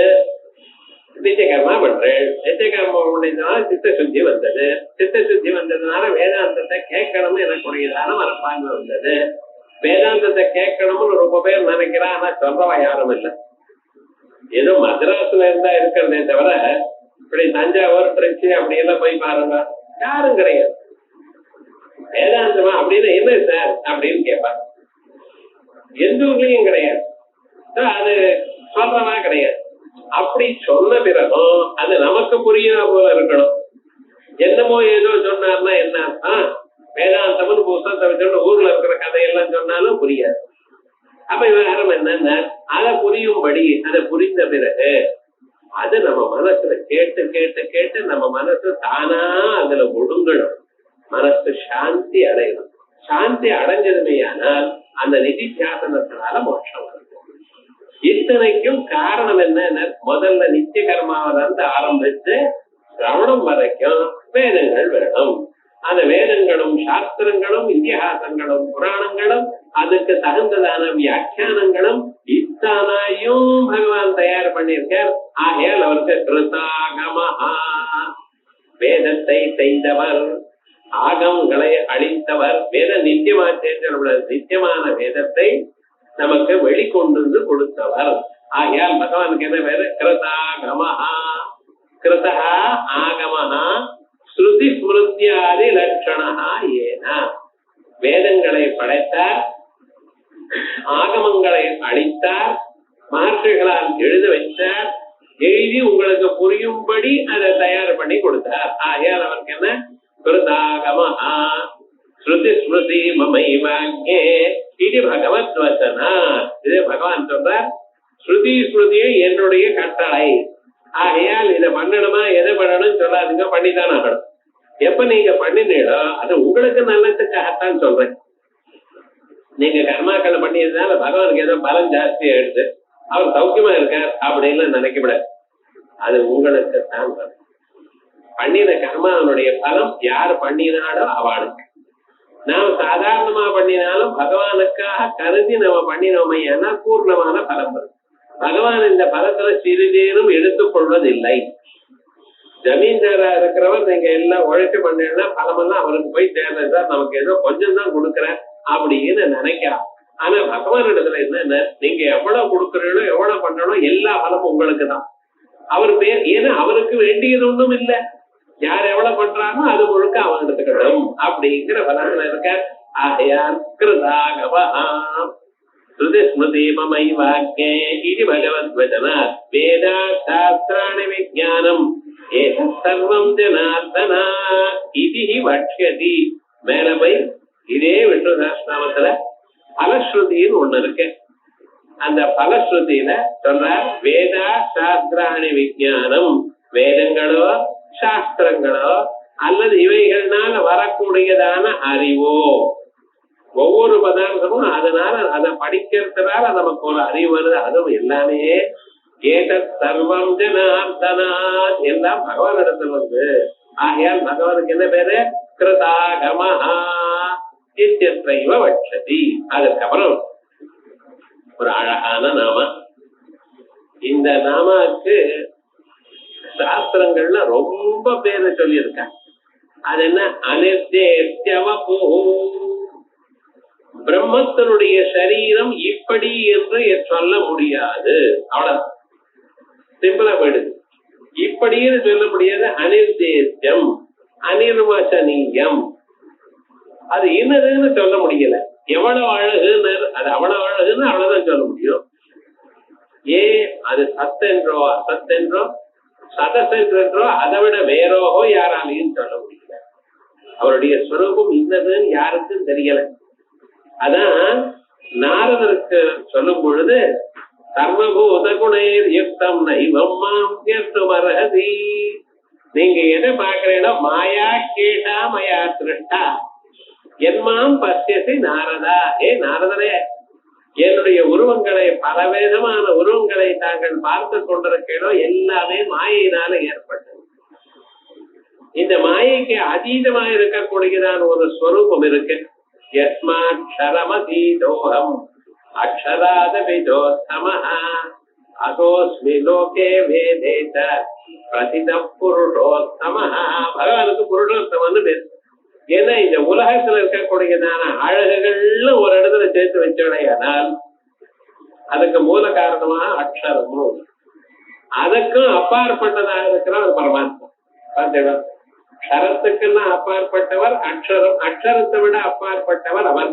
நித்திய கர்மா பண்றேன். நித்திய கர்மா பண்ணினால சித்த சுத்தி வந்தது. சித்த சுத்தி வந்ததுனால வேதாந்தத்தை கேட்கணும்னு எனக்குரியதான மனப்பான்மை வந்தது. வேதாந்தத்தை கேட்கணும்னு ரொம்ப பேர் நினைக்கிறான். ஆனா சொல்றவா யாரும் இல்லை. ஏதோ மദ്രാஸ்ல இருந்தா இருக்கிறதே தவிர இப்படி தஞ்சாவூர் திருச்சி அப்படி எல்லாம் போய் பாருங்க, யாரும் கிடையாது. வேதாந்தமா அப்படின்னு என்ன சார் அப்படின்னு கேட்பாங்க. எந்த ஊர்லயும் கிடையாது. அது சொல்றவா கிடையாது. அப்படி சொன்ன பிறகும் அது நமக்கு புரியுதா போல இருக்கணும். என்னமோ ஏதோ சொன்னார்னா என்ன அர்த்தம்? வேதாந்தம்னு புத்தகத்தை வச்சு ஊர்ல இருக்கிற கதையெல்லாம் சொன்னாலும் புரியாது. அப்ப விவகாரம் என்னன்னா அதை புரியும்படி அதை புரிந்த பிறகு அது நம்ம மனசுல கேட்டு கேட்டு கேட்டு நம்ம மனசு தானா அதுல ஒடுங்கணும். மனசு சாந்தி அடையணும். சாந்தி அடைஞ்சதுமே ஆனால் அந்த நிதித்தியாசனத்தினால மோட்சம் வரும். இத்தனைக்கும் காரணம் என்ன? முதல்ல நித்திய கர்மாவில இருந்து ஆரம்பிச்சு சிரவணம் வரைக்கும் வேதங்கள் வேணும். அந்த வேதங்களும் சாஸ்திரங்களும் இதிகாசங்களும் புராணங்களும் அதுக்கு தகுந்ததான வியாக்கியானங்களும் இத்தனையும் பகவான் தயார் பண்ணியிருக்கார். ஆகையால் அவருக்கு கிருதாகமஹா, வேதத்தை செய்தவர், ஆகமங்களை அளித்தவர். வேதம் நித்தியமான வேதத்தை நமக்கு வெளிக்கொண்டு வந்து கொடுத்தவர். ஆகையால் பகவானுக்கு என்ன பேரு? கிருதாகமஹா. கிருதா ஆகமஹா ஸ்ருதி ஸ்மிருத்தியாதி லட்சணா ஏன. வேதங்களை படைத்தார், ஆகமங்களை அளித்தார், மகர்ஷிகளால் எழுத வைத்தார், எழுதி உங்களுக்கு புரியும்படி அதை தயார் பண்ணி கொடுத்தார். ஆகையால் அவருக்கு என்ன? கிருதாகமஹா ஸ்ருதி ஸ்மிருதி மமைவாக்யே இது பகவத் வசனா. இது பகவான் சொல்றார், ஸ்ருதி ஸ்மிருதியை என்னுடைய கட்டளை. ஆகையால் இதை பண்ணணுமா, எதை பண்ணணும்னு சொல்லாதுங்க, பண்ணித்தான் ஆகணும். எப்ப நீங்க பண்ணினீங்களோ அது உங்களுக்கு நல்லதுக்காகத்தான் சொல்றேன். நீங்க கர்மாக்களை பண்ணியதுனால பகவானுக்கு ஏதோ பலம் ஜாஸ்தியா எடுத்து அவர் சௌக்கியமா இருக்கார் அப்படின்னு நினைக்கப்படாது. அது உங்களுக்கு தான் பண்ணின கர்மாவனுடைய பலம் யார் பண்ணினாலோ அவளுக்கு. நாம் சாதாரணமா பண்ணினாலும் பகவானுக்காக கருதி நம்ம பண்ணினோமே ஏன்னா பூர்ணமான பலம் வரும். பகவான் இந்த பலத்துல சிறிதேனும் எடுத்துக் கொள்வதில்லை. ஜமீன்தாரா இருக்கிறவர் நீங்க எல்லாம் உழைச்சு பண்ணீங்கன்னா பலமெல்லாம் அவருக்கு போய் தேவை சார், நமக்கு ஏதோ கொஞ்சம் தான் கொடுக்குறேன் அப்படின்னு நினைக்கலாம். ஆனா பகவான் இடத்துல என்ன, நீங்க எவ்வளவு கொடுக்குறீங்களோ எவ்வளவு பண்றீங்களோ எல்லா பலமும் உங்களுக்கு தான். அவர் பேர் ஏன்னா அவருக்கு வேண்டியது ஒண்ணும் இல்லை. யார் எவ்வளவு பண்றானோ அது முழுக்க அவன் எடுத்துக்கணும் அப்படிங்கிற பலத்துல இருக்க. ஆகையால் கிருதாகமஹா ஸ்ருதி ஸ்மிருதி மமைவாக்யே இது பகவத் வசனா. வேதா சாஸ்திராணி விஜானம் ஏதத் சர்வம் ஜனார்தனா இதி வக்ஷ்யதி. மேல போய் இதே விஷ்ணு சஹஸ்ரநாமத்துல பலஸ்ருதின்னு ஒண்ணு இருக்கு. அந்த பலஸ்ருதியில சொல்றார், வேதா சாஸ்திராணி விஜானம், வேதங்களோ சாஸ்திரங்களோ அல்லது இவைகள்னால வரக்கூடியதான அறிவோ, ஒவ்வொரு பதார்த்தமும் அதனால அதை படிக்கிறதுனால நமக்கு ஒரு அறிவு வருது. அதுவும் எல்லாமே ஏதத் சர்வம் ஜனார்தனாத் எல்லாம் பகவான் இடத்துல வந்து. ஆகையால் பகவானுக்கு என்ன பேரு? கிருதாகமஹா இத்யத்ரைவ வக்ஷதி. அதுக்கப்புறம் ஒரு அழகான நாம. இந்த நாமாக்கு சாஸ்திரங்கள்ல ரொம்ப பேரை சொல்லியிருக்காங்க. அது என்ன? அனிர்தேத்யவபூ. பிரம்மத்தினுடைய சரீரம் இப்படி என்று சொல்ல முடியாது. அவ்வளவு சிம்பிளா போயிடுது. இப்படின்னு சொல்ல முடியாது. அனிர்தேத்யம், அனிர்வசனீயம், அது என்னதுன்னு சொல்ல முடியல. எவ்வளவு அழகுன்னு, அது அவ்வளவு அழகுன்னு அவ்வளவுதான் சொல்ல முடியும். அது சத்தென்றோ அசத்தென்றோ சதசென்றோ அதை விட வேறோகோ யாராலையும் சொல்ல முடியல. அவருடைய ஸ்வரூபம் இன்னதுன்னு யாருக்கும் தெரியல. அதான் நாரதருக்கு சொல்லும் பொழுது சர்வபூத குணைர் யுக்தம் நைவம் மாம் யர்த்துமர்ஹதி. நீங்க எதை பாக்குறீங்களோ மாயா கேட்டா மயா திருஷ்டா என்மாம் பசியசி நாரதா. நாரதரே, என்னுடைய உருவங்களை, பலவிதமான உருவங்களை தாங்கள் பார்த்து கொண்டிருக்கிறோ எல்லாமே மாயினால ஏற்பட்டது. இந்த மாயைக்கு அதீதமாக இருக்கக்கூடியதான ஒரு ஸ்வரூபம் இருக்கு. யஸ்மாட்சரமதீதோஹம் அக்ஷராதபிதோத்தமஹ அகோஸ்மி லோகே வேதேத பிரசித புருஷோத்தமஹ. பகவானுக்கு புருஷோத்தமன்னு பேர். ஏன்னா இந்த உலகத்துல இருக்கக்கூடியதான அழகுகள்ல ஒரு இடத்துல சேர்த்து வச்சோடையானால் அதுக்கு மூல காரணமாக அக்ஷரமும் அதுக்கும் அப்பாற்பட்டதாக இருக்கிற ஒரு பரமாத்மா. பார்த்தேன், க்ஷரத்துக்கெல்லாம் அப்பாற்பட்டவர் அக்ஷரம், அக்ஷரத்தை விட அப்பாற்பட்டவர் அவன்.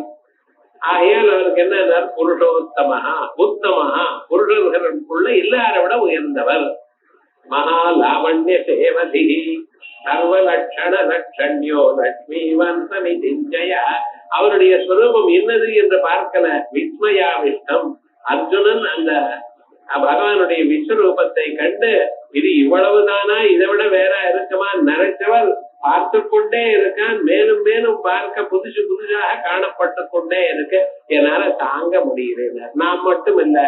ஆகையால் அவருக்கு என்ன? புருஷோத்தமஹா, உத்தமஹா, புருஷர்களுக்குள்ள எல்லாரை விட உயர்ந்தவர். மகா லாவண்ய சேவதி சர்வ லட்சண லட்சண்யோ லட்சுமிவந்தமி திஞ்சய. அவருடைய ஸ்வரூபம் என்னது என்று பார்க்கல. விஸ்மயாவிஷ்டம். அர்ஜுனன் அந்த பகவானுடைய விஸ்வரூபத்தை கண்டு இது இவ்வளவுதானா, இதை விட வேற இருக்குமா நினைச்சவர் பார்த்து கொண்டே இருக்கான். மேலும் மேலும் பார்க்க புதுசு புதுசாக காணப்பட்டு கொண்டே இருக்கு. என்னால தாங்க முடியல. நான் மட்டும் இல்ல,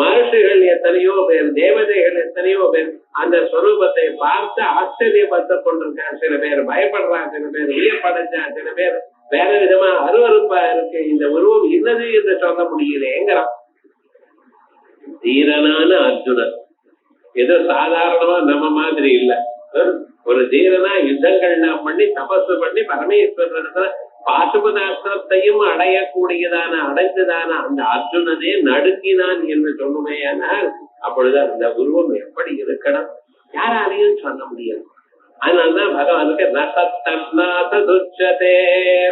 மனுஷர்கள் எத்தனையோ பேர், தேவதைகள் எத்தனையோ பேர் அந்த ஸ்வரூபத்தை பார்த்து ஆச்சரியப்பட்டு கொண்டிருக்கான். சில பேர் பயப்படுறான், சில பேர் வியப்படைஞ்சான், சில பேர் வேற விதமா அருவருப்பா இருக்கு. இந்த உருவம் இன்னது என்று சொல்ல முடியலேங்கிறான். தீரனான அர்ஜுனன் ஏதோ சாதாரணமா நம்ம மாதிரி இல்ல. ஒரு தீரனா யுத்தங்கள்லாம் பண்ணி தபசு பண்ணி பரமேஸ்வரன் பாசுபதாஸ்திரத்தையும் அடையக்கூடியதான அடைந்ததான அந்த அர்ஜுனனே நடுங்கினான் என்று சொல்லுமே. ஆனால் அப்பொழுது அந்த உருவம் எப்படி இருக்கணும் யாராலையும் சொல்ல முடியாது. அதனால்தான் பகவானுக்கு நசத்தே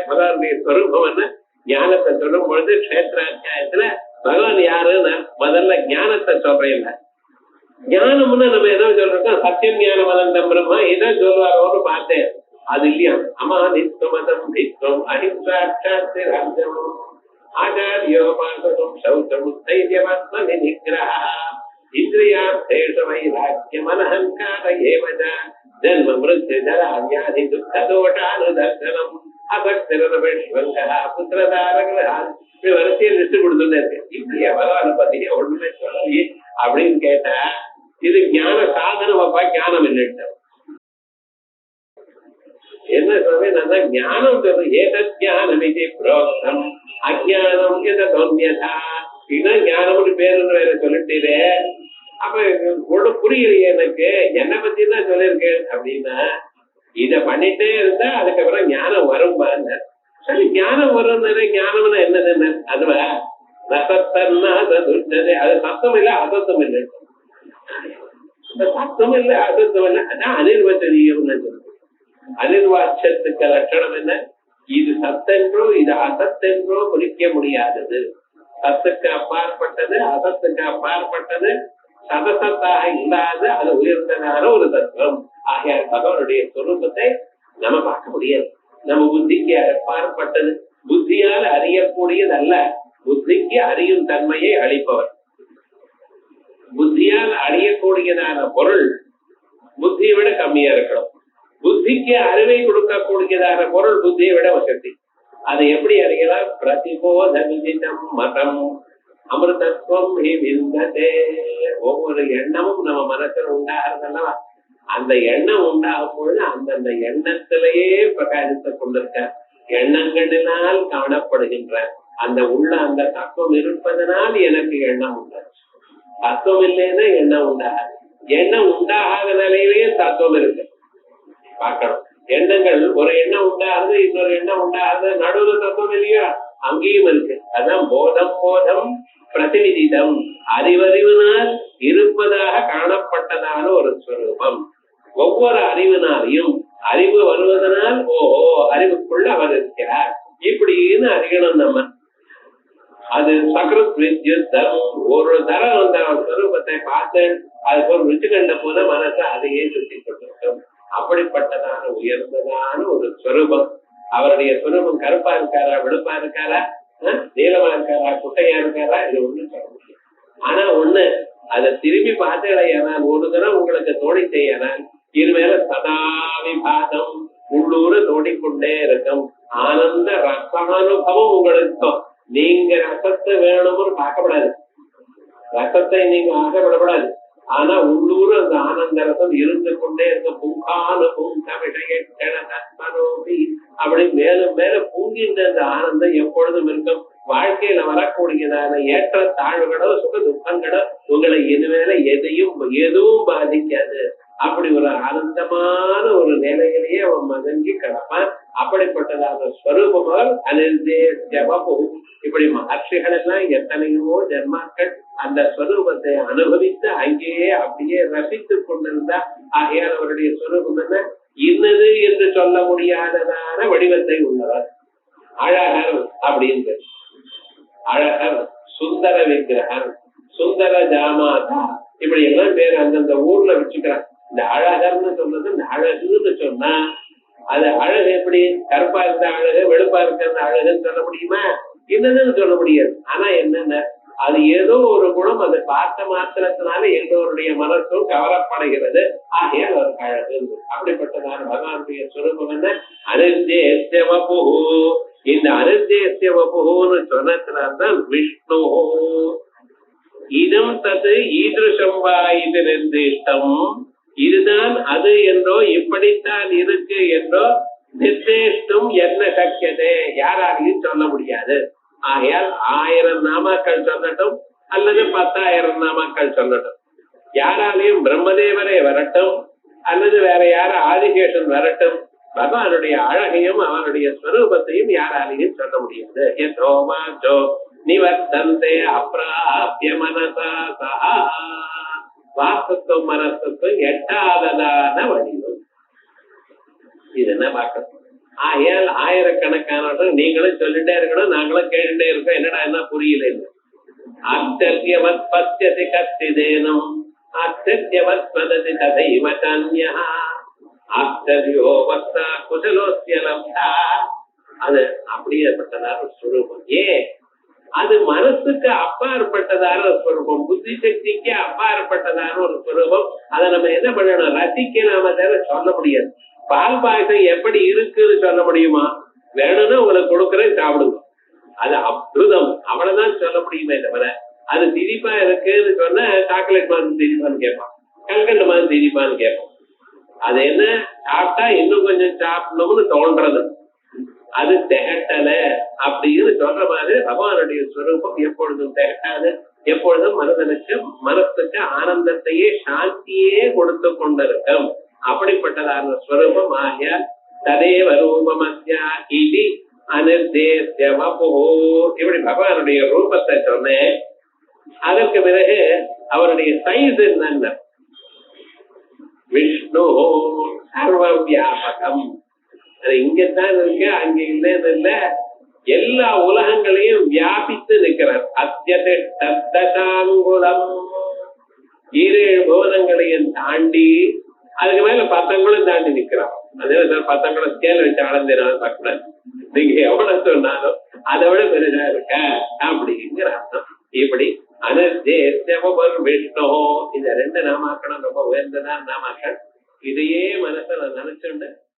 பகவானுடைய ஸ்வரூபம் ஞானத்தை சொல்லும் பொழுது கஷேத்திராத்தியாயத்துல பகவான் யாருன்னு முதல்ல ஞானத்தை சொல்றேன். ஞானம்னு நம்ம என்ன சொல்றோம், சத்தியம் ஞானம் அனந்தம் பிரம்மா இதான் சொல்லுவாரோன்னு பார்த்தேன். அது இல்லையா, அமானித்வமதம் நித்வம் அஹிம்சாட்சாத்தி ராஜ்யம் ஆச்சாரியோபாசனம் சௌச்சம் தைரியமாத்ம நிகிரஹ இந்திரியார்த்தேஷ வைராக்கியம் அனஹங்கார ஏவச ஜன்ம மிருத்யு ஜரா வியாதி துக்க தோஷானுதர்சனம் அபக்திரபேஷ்வங்கா புத்திரதாரகா இப்படி வரிசையை லிஸ்ட் கொடுத்துட்டே இருக்கு. இப்படியே பகவானை பத்தி ஒண்ணுமே சொல்லலையே அப்படின்னு கேட்டா இது ஞான சாதனம் அப்பா, ஞானம் இல்லைட்டு என்ன சொல்றேன் நான், ஞானம் சொல்றது ஏதஞானம் இது புரோக்தம் அஜானம் எதோன்யதா. இதுதான் ஞானம்னு பேருன்னு வேற சொல்லிட்டே. அப்ப ஒண்ணு புரியலையே எனக்கு, என்னை பத்தி தான் சொல்லியிருக்கேன் அப்படின்னா இத பண்ணிட்டே இருந்தா அதுக்கப்புறம் ஞானம் வரும்பாங்க. சரி, ஞானம் வரும். ஞானம்னா என்னதுன்னு அதுவா நசத்தன்னா அது சத்தம் இல்ல அசத்தம் இல்லை. சத்தம் இல்ல அசத்தம் இல்லை, அதான் அனிர்வச்சனீயம்னு சொல்றது. அனிர்வாட்சத்துக்கு லட்சணம் என்ன, இது சத்தென்றோ இது அசத்தென்றோ குறிக்க முடியாதது. சத்துக்கு அப்பாற்பட்டது, அசத்துக்கு அப்பாற்பட்டது, சதசத்தாக இல்லாத அது உயர்ந்ததான ஒரு தத்துவம். ஆகையால் பகவானுடைய சொரூபத்தை நம்ம பார்க்க முடியாது. நம்ம புத்திக்கு அப்பாற்பட்டது, புத்தியால் அறியக்கூடியது அல்ல. புத்திக்கு அறியும் தன்மையை அளிப்பவர். புத்தியால் அறியக்கூடியதான பொருள் புத்தியை விட கம்மியா இருக்கணும். புத்திக்கு அறிவை கொடுக்கக்கூடியதான பொருள் புத்தியை விட வசதி. அதை எப்படி அறியலாம்? பிரதிபோத விதிதம் மதம் அமிர்தத்துவம் விந்ததே. ஒவ்வொரு எண்ணமும் நம்ம மனசுல உண்டாகிறதல்லவா, அந்த எண்ணம் உண்டாகும் பொழுது அந்தந்த எண்ணத்திலேயே பிரகாசித்துக் கொண்டிருக்க எண்ணங்களினால் காணப்படுகின்ற அந்த உள்ள அந்த தத்துவம் இருப்பதனால் எனக்கு எண்ணம் உண்டாது. தத்துவம் இல்லைன்னா எண்ணம் உண்டாகாது. எண்ணம் உண்டாகாத நிலையிலேயே தத்துவம் இருக்கு. பார்க்கணும், எண்ணங்கள் ஒரு எண்ணம் உண்டாகுது, இன்னொரு எண்ணம் உண்டாகுது, நடுவில் தத்துவம் இல்லையா, அங்கேயும் இருக்கு. அதான் போதம் போதம் பிரதிநிதிதம், அறிவறிவினால் இருப்பதாக காணப்பட்டதான ஒரு ஸ்வரூபம். ஒவ்வொரு அறிவினாலையும் அறிவு வருவதனால் ஓஹோ அறிவுக்குள்ள அவர் இருக்கிறார் இப்படின்னு அறியணும் நம்ம. அது சக்ரத் வித்யுத்தம். ஒரு தரம் அந்த ஸ்வரூபத்தை பார்த்து அதுக்கு ஒரு ருச்சி கண்ட போது மனசை அதையே சுத்தி கொண்டிருக்கும். அப்படிப்பட்டதான உயர்ந்ததான ஒரு ஸ்வரூபம். அவருடைய ஸ்வரூபம் கருப்பா இருக்காரா, வெளுப்பா இருக்காரா, நீளமா இருக்காரா, குட்டையா இருக்காரா, இது ஒண்ணு சொல்ல முடியும். ஆனா ஒண்ணு, அதை திரும்பி பார்த்தேனால் ஒரு தரம் உங்களுக்கு தோணி செய்யனால் இருமேல சதா விபாதம் உள்ளூர தோடிக்கொண்டே இருக்கும். ஆனந்த ரசானுபவம் உங்களுக்கு. நீங்க ரசத்தை வேணும்னு பார்க்கப்படாது, ரசத்தை நீங்க ஆசைப்படப்படாது. ஆனா உள்ளூர் அந்த ஆனந்த ரசம் இருந்து கொண்டே இருக்க. புங்கானுபவம் அப்படி மேலும் மேல பூங்கின்ற அந்த ஆனந்தம் எப்பொழுதும் இருக்கும். வாழ்க்கையில வரக்கூடியதான ஏற்ற தாழ்வுகளோ சுக துக்கங்களோ உங்களை இனிமேல எதுவும் பாதிக்காது. அப்படி ஒரு ஆனந்தமான ஒரு நிலையிலேயே அவன் மதங்கி கிடப்பான். அப்படிப்பட்டதான ஸ்வரூபமால் அனிர்தே ஜபபு. இப்படி மகர்ஷிகள் எல்லாம் எத்தனையோ ஜென்மாக்கள் அந்த ஸ்வரூபத்தை அனுபவித்து அங்கேயே அப்படியே ரசித்துக் கொண்டிருந்தா. ஆகையால் அவருடைய ஸ்வரூபம் என்ன, இன்னது என்று சொல்ல முடியாததான வடிவத்தை உள்ளவர். அழகர் அப்படின்னு, அழகர், சுந்தர விக்கிரகர், சுந்தர ஜாமாதா, இப்படி எல்லாம் பேர் அந்தந்த ஊர்ல வச்சுக்கிறார். இந்த அழகர்னு சொன்னது, இந்த அழகுன்னு சொன்னா அது அழகு எப்படி, கருப்பா இருந்த அழகு வெளுப்பா இருக்கிற அழகுன்னு சொல்ல முடியுமா? என்னதுன்னு சொல்ல முடியாது. ஆனா என்னென்ன அது ஏதோ ஒரு குணம் அது பார்த்த மாத்திரத்தினால எல்லோருடைய மனசும் கவரப்படுகிறது. ஆகையால் ஒரு அழகு. அப்படிப்பட்டதான பகவானுடைய சுரூபம் என்ன? அனிர்தேஸ்ய வபுஹு. இந்த அனிர்தேஸ்ய வபுஹுன்னு சொன்னதுனால்தான் விஷ்ணு இதம் தது ஈதிருஷம் வா இது நிர்திஷ்டம். இதுதான் அது என்றோ இப்படித்தான் இருக்கு என்றோ நிர்தேஷ்டும் என்ன சக்கியதே யாராலையும் சொல்ல முடியாது. ஆகையால் 1000 நாமாக்கள் சொல்லட்டும் அல்லது 10,000 நாமாக்கள் சொல்லட்டும், யாராலையும் பிரம்மதேவரே வரட்டும் அல்லது வேற யார ஆதிசேஷன் வரட்டும், பகவானுடைய அழகையும் அவனுடைய ஸ்வரூபத்தையும் யாராலையும் சொல்ல முடியாது. யதோமாச்சோ நிவர்த்தந்தே அப்ராப்ய மனசா சஹா. வாக்குக்கும் மனசுக்கும் எட்டாததான வடிவம். இது என்ன பார்க்கணும். ஆகையால் ஆயிரக்கணக்கானவர்கள் நீங்களும் சொல்லிட்டே இருக்கணும், நாங்களும் கேட்டுட்டே இருக்கோம். என்னடா என்ன புரியல. ஆச்சரியவத் பத்யதி கத்திதேனும் ஆச்சரியவத் வததி ததைவ சான்யஹ ஆச்சரியோ வஸ்தா குசலோஸ்ய லப்தா. அது அப்படியேப்பட்டதான ஸ்வரூபம். அது மனசுக்கு அப்பாற்பட்டதான ஒரு ஸ்வரூபம், புத்தி சக்திக்கு அப்பாற்பட்டதான ஒரு ஸ்வரூபம். அதை நம்ம என்ன பண்ணணும்? ரசிக்க நாம தவிர சொல்ல முடியாது. பால் பாயசம் எப்படி இருக்குன்னு சொல்ல முடியுமா? வேணும்னா உங்களுக்கு கொடுக்குறேன், சாப்பிடுங்க. அது அற்புதம், அவ்வளவுதான் சொல்ல முடியுமே தவிர அது திதிப்பா இருக்குன்னு சொன்னா சாக்லேட் மாதிரி திதிப்பான்னு கேட்பான், கல்கண்டு மாதிரி திதிப்பான்னு கேட்பான். அது என்ன சாப்பிட்டா இன்னும் கொஞ்சம் சாப்பிடணும்னு தோன்றது, அது திகட்டல அப்படின்னு சொல்ற மாதிரி பகவானுடைய ஸ்வரூபம் எப்பொழுதும் திகட்டாது. எப்பொழுதும் மனசுக்கு ஆனந்தத்தையே சாந்தியே கொடுத்து கொண்டிருக்கும். அப்படிப்பட்டதான ஸ்வரூபம். ஆகிய ததேவ ரூபமஸ்யா இதி அனிர்தேஸ்ய வபுஹு. இப்படி பகவானுடைய ரூபத்தை சொன்னேன். அதற்கு பிறகு அவருடைய சைஸ் என்னென்ன? விஷ்ணு சர்வ வியாபகம். அது இங்கத்தான் இருக்கு, அங்க இல்லைன்னு இல்ல, எல்லா உலகங்களையும் வியாபித்து நிற்கிறார். அத்தியதிஷ்டாங்குலம், 7 பூதங்களையும் தாண்டி அதுக்கு மேல 10 அங்குலம் தாண்டி நிற்கிறார். அதே 10 அங்குலம் ஸ்கேல் வச்சு அளந்தினாலும் பார்க்கக்கூடாது. நீங்க எவ்வளவு சொன்னாலும் அதை விட பெருசா இருக்க அப்படிங்கிற அர்த்தம். இப்படி அனுதேசவர் விஷ்ணு, இந்த 2 நாமாக்களும் ரொம்ப உயர்ந்ததான் நாமாக்கள். இதையே மனசுல நினைச்சுண்டு